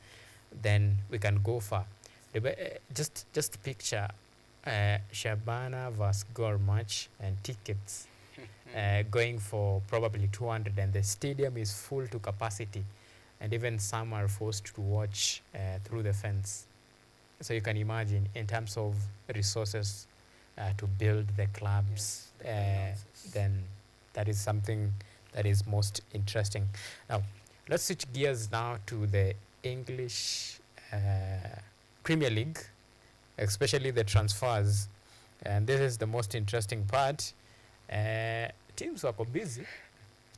then we can go far. Just picture Shabana vs Gor match and tickets going for probably 200 and the stadium is full to capacity. And even some are forced to watch through the fence. So you can imagine in terms of resources to build the clubs, then that is something that is most interesting. Now, let's switch gears now to the English Premier League, especially the transfers. And this is the most interesting part. Teams wako busy,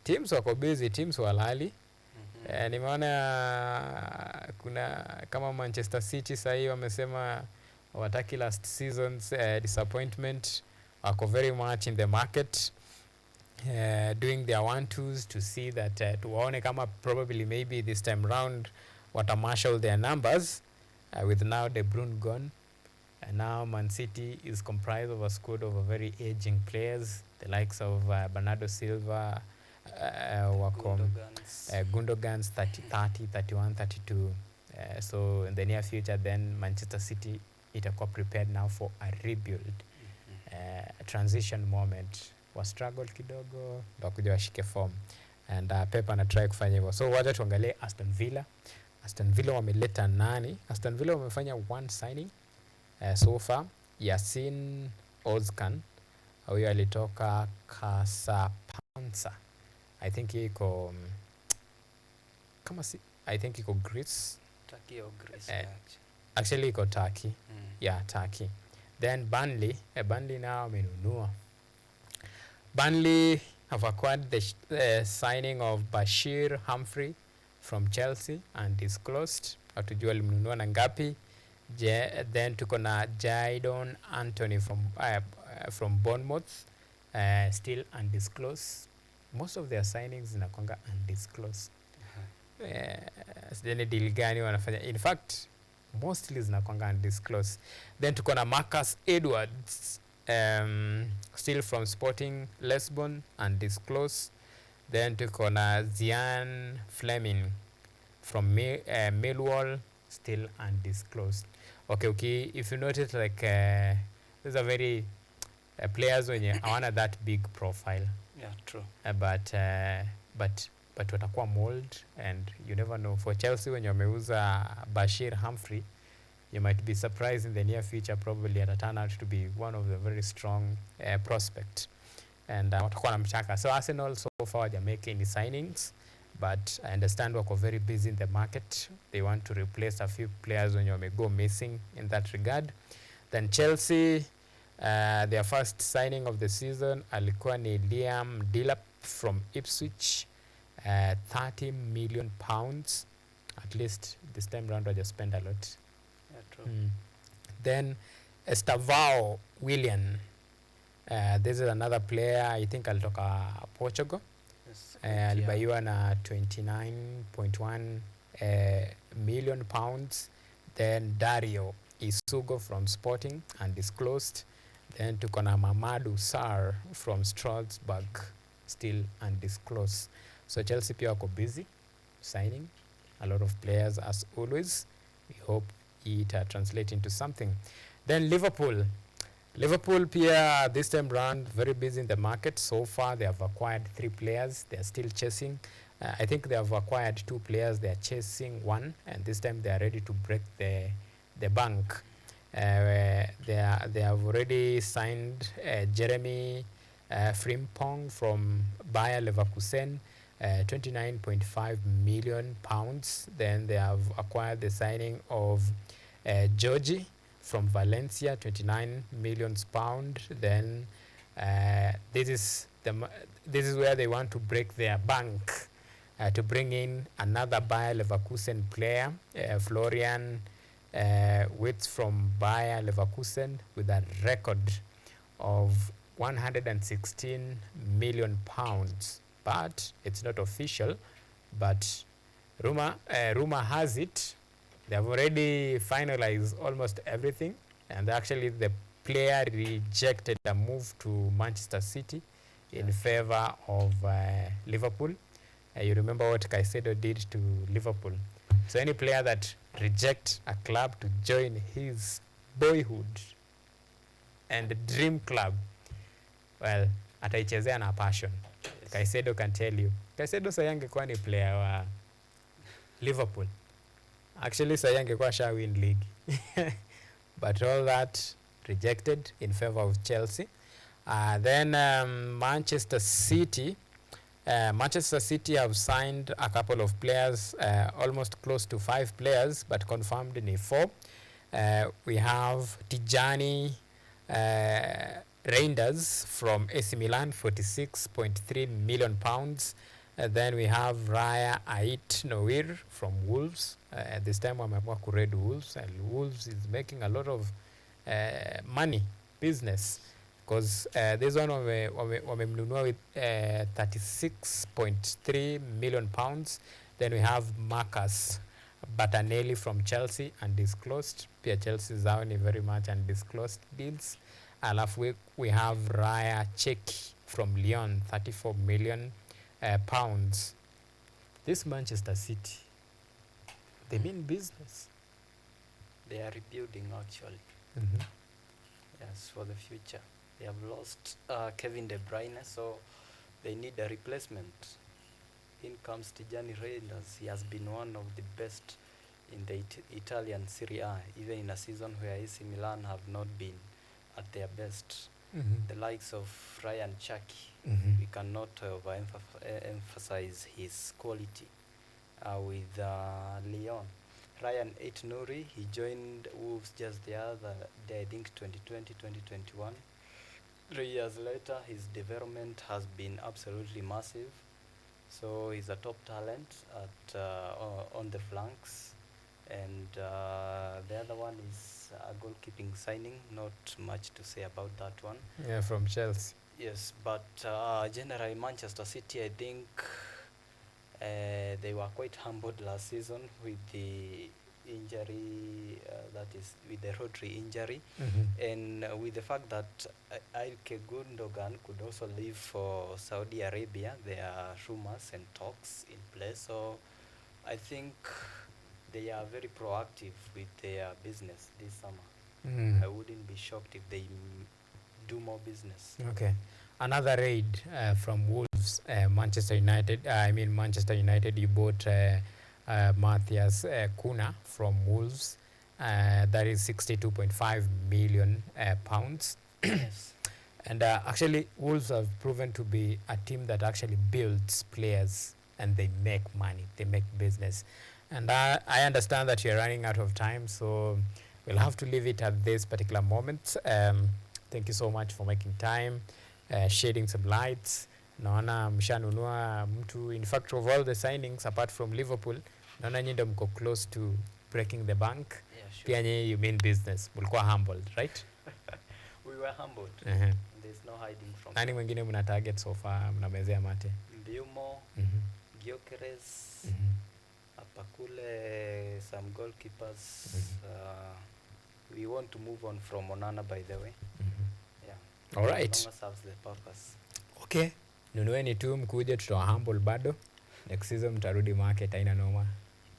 teams walali. Nimeona kuna kama Manchester City sahii wamesema wataki last season's disappointment, wako very much in the market doing their one-twos to see that tuwaone kama probably maybe this time round watamarshal their numbers with now De Bruyne gone. And now Man City is comprised of a squad of a very aging players, the likes of Bernardo Silva, Gundogan's 30, 31, 32. So in the near future, then Manchester City itakuwa prepared now for a rebuild, a transition moment. Wa struggle kidogo, ndo kuja washike form. And Pep anatry kufanya hivyo. So wacha tuangalie Aston Villa. Aston Villa wameleta nani? Aston Villa wamefanya one signing so far. Yasin Ozkan. Huyo alitoka Casablanca. I think iko I think iko Greece. Turkey or Greece. Actually iko Turkey. Yeah, Turkey. Then Burnley now amenunua. Burnley have acquired the signing of Bashir Humphrey from Chelsea and disclosed. Hatujua alimnunua na ngapi. Then tuko na Jadon Anthony from Bournemouth, still undisclosed. Most of their signings zinakwanga undisclosed. Sijani deal gani wanafanya. In fact, mostly zinakwanga undisclosed. Then tuko na Marcus Edwards, still from Sporting Lisbon, undisclosed. Then tuko na Zian Fleming from Millwall, still undisclosed. Okay, if you notice, like these are very players when you hawana that big profile. Yeah, true. But but watakuwa mold, and you never know. For Chelsea, when wameuza Bashir Humphrey, you might be surprised in the near future, probably at turn out to be one of the very strong prospect. And watakuwa na mchaka. So Arsenal so far they're making any signings, but I understand wako very busy in the market. They want to replace a few players when you may go missing in that regard. Then Chelsea, their first signing of the season alikuwa ni Liam Delap from Ipswich, 30 million pounds. At least this time round, I just spent a lot. Yeah, true. Then Estavao Willian. This is another player, I think alitoka Portugal. Yes, Alibaiwa na 29.1 million pounds. Then Dario Isugo from Sporting, undisclosed. Then tuko na Mamadou Sarr from Strasbourg, still undisclosed. So Chelsea pia wako busy signing a lot of players as always. We hope it translate into something. Then Liverpool pia this time round very busy in the market. So far they have acquired 3 players. They are still chasing. I think they have acquired 2 players. They are chasing 1, and this time they are ready to break the bank. They have already signed Jeremy Frimpong from Bayer Leverkusen, 29.5 million pounds. Then they have acquired the signing of Georgie from Valencia, 29 million pound. Then this is where they want to break their bank, to bring in another Bayer Leverkusen player, Florian Wirtz from Bayer Leverkusen, with a record of 116 million pounds. But it's not official, but rumor has it they have already finalized almost everything, and actually the player rejected a move to Manchester City in favor of Liverpool. You remember what Caicedo did to Liverpool. So any player that rejects a club to join his boyhood and dream club, well, ataichezea na passion. Yes. Caicedo can tell you. Caicedo sasa angekuwa ni player wa Liverpool. Actually sasa angekuwa sha win league. But all that rejected in favor of Chelsea. Then Manchester City have signed a couple of players, almost close to 5 players, but confirmed in 4. We have Tijani Reinders from AC Milan, 46.3 million pounds. Then we have Raya Ait Noir from Wolves. This time wameamua kured Wolves, and Wolves is making a lot of money, business. Because this one wamemnunua with 36.3 million pounds. Then we have Marcus Batanelli from Chelsea, undisclosed. Pia Chelsea zao ni very much undisclosed deals. Alafu we have Raya Cheki from Lyon, 34 million pounds. This Manchester City, they mean business. They are rebuilding actually. Mm-hmm. Yes, for the future. They have lost Kevin De Bruyne, so they need a replacement. In comes Tijani Reinders. He has been one of the best in the Italian Serie A, even in a season where AC Milan have not been at their best. Mm-hmm. The likes of Ryan Chaki, Mm-hmm. we cannot emphasize his quality with Lyon. Ryan Aït-Nouri, he joined Wolves just the other day, I think 2020, 2021. 3 years later, his development has been absolutely massive. So he's a top talent at on the flanks. And the other one is a goalkeeping signing. Not much to say about that one. Yeah, from Chelsea. Yes, but generally Manchester City, I think they were quite humbled last season with the injury, that is with the Rodri injury, Mm-hmm. and with the fact that Ilkay Gundogan could also leave for Saudi Arabia. There are rumors and talks in place, so I think they are very proactive with their business this summer. Mm. I wouldn't be shocked if they do more business. Okay. Another raid from Wolves. Manchester United. Manchester United. You bought Matthias Cunha from Wolves. That is 62.5 million pounds. Yes. And actually, Wolves have proven to be a team that actually builds players and they make money, they make business. And I understand that you're running out of time, so we'll have to leave it at this particular moment. Thank you so much for making time, shedding some lights. Naona mshanunua mtu, in fact, of all the signings apart from Liverpool, naona nyinyi ndio mko close to breaking the bank. Yeah, sure. Pia nyinyi you mean business. Mulikuwa humbled, right? We were humbled. Uh-huh. There's no hiding from Nani mwingine mna target so far, mnamezea mate? Mbiumo, Gyökeres, hapa kule some goalkeepers. We want to move on from Onana, by the way. Yeah. All right. As long as serves the purpose. Okay. Nunueni tu mkuje, tutawa humble bado. Next season mtarudi market, haina noma.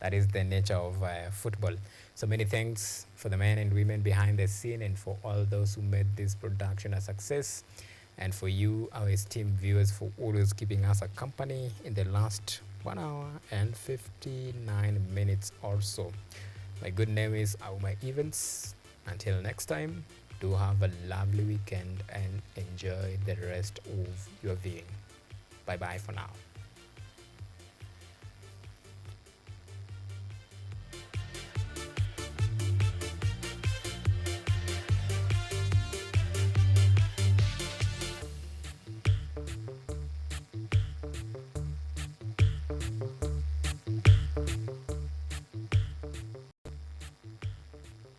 That is the nature of football. So many thanks for the men and women behind the scene and for all those who made this production a success. And for you, our esteemed viewers, for always keeping us a company in the last 1 hour and 59 minutes or so. My good name is Auma Evans. Until next time, do have a lovely weekend and enjoy the rest of your viewing. Bye-bye for now.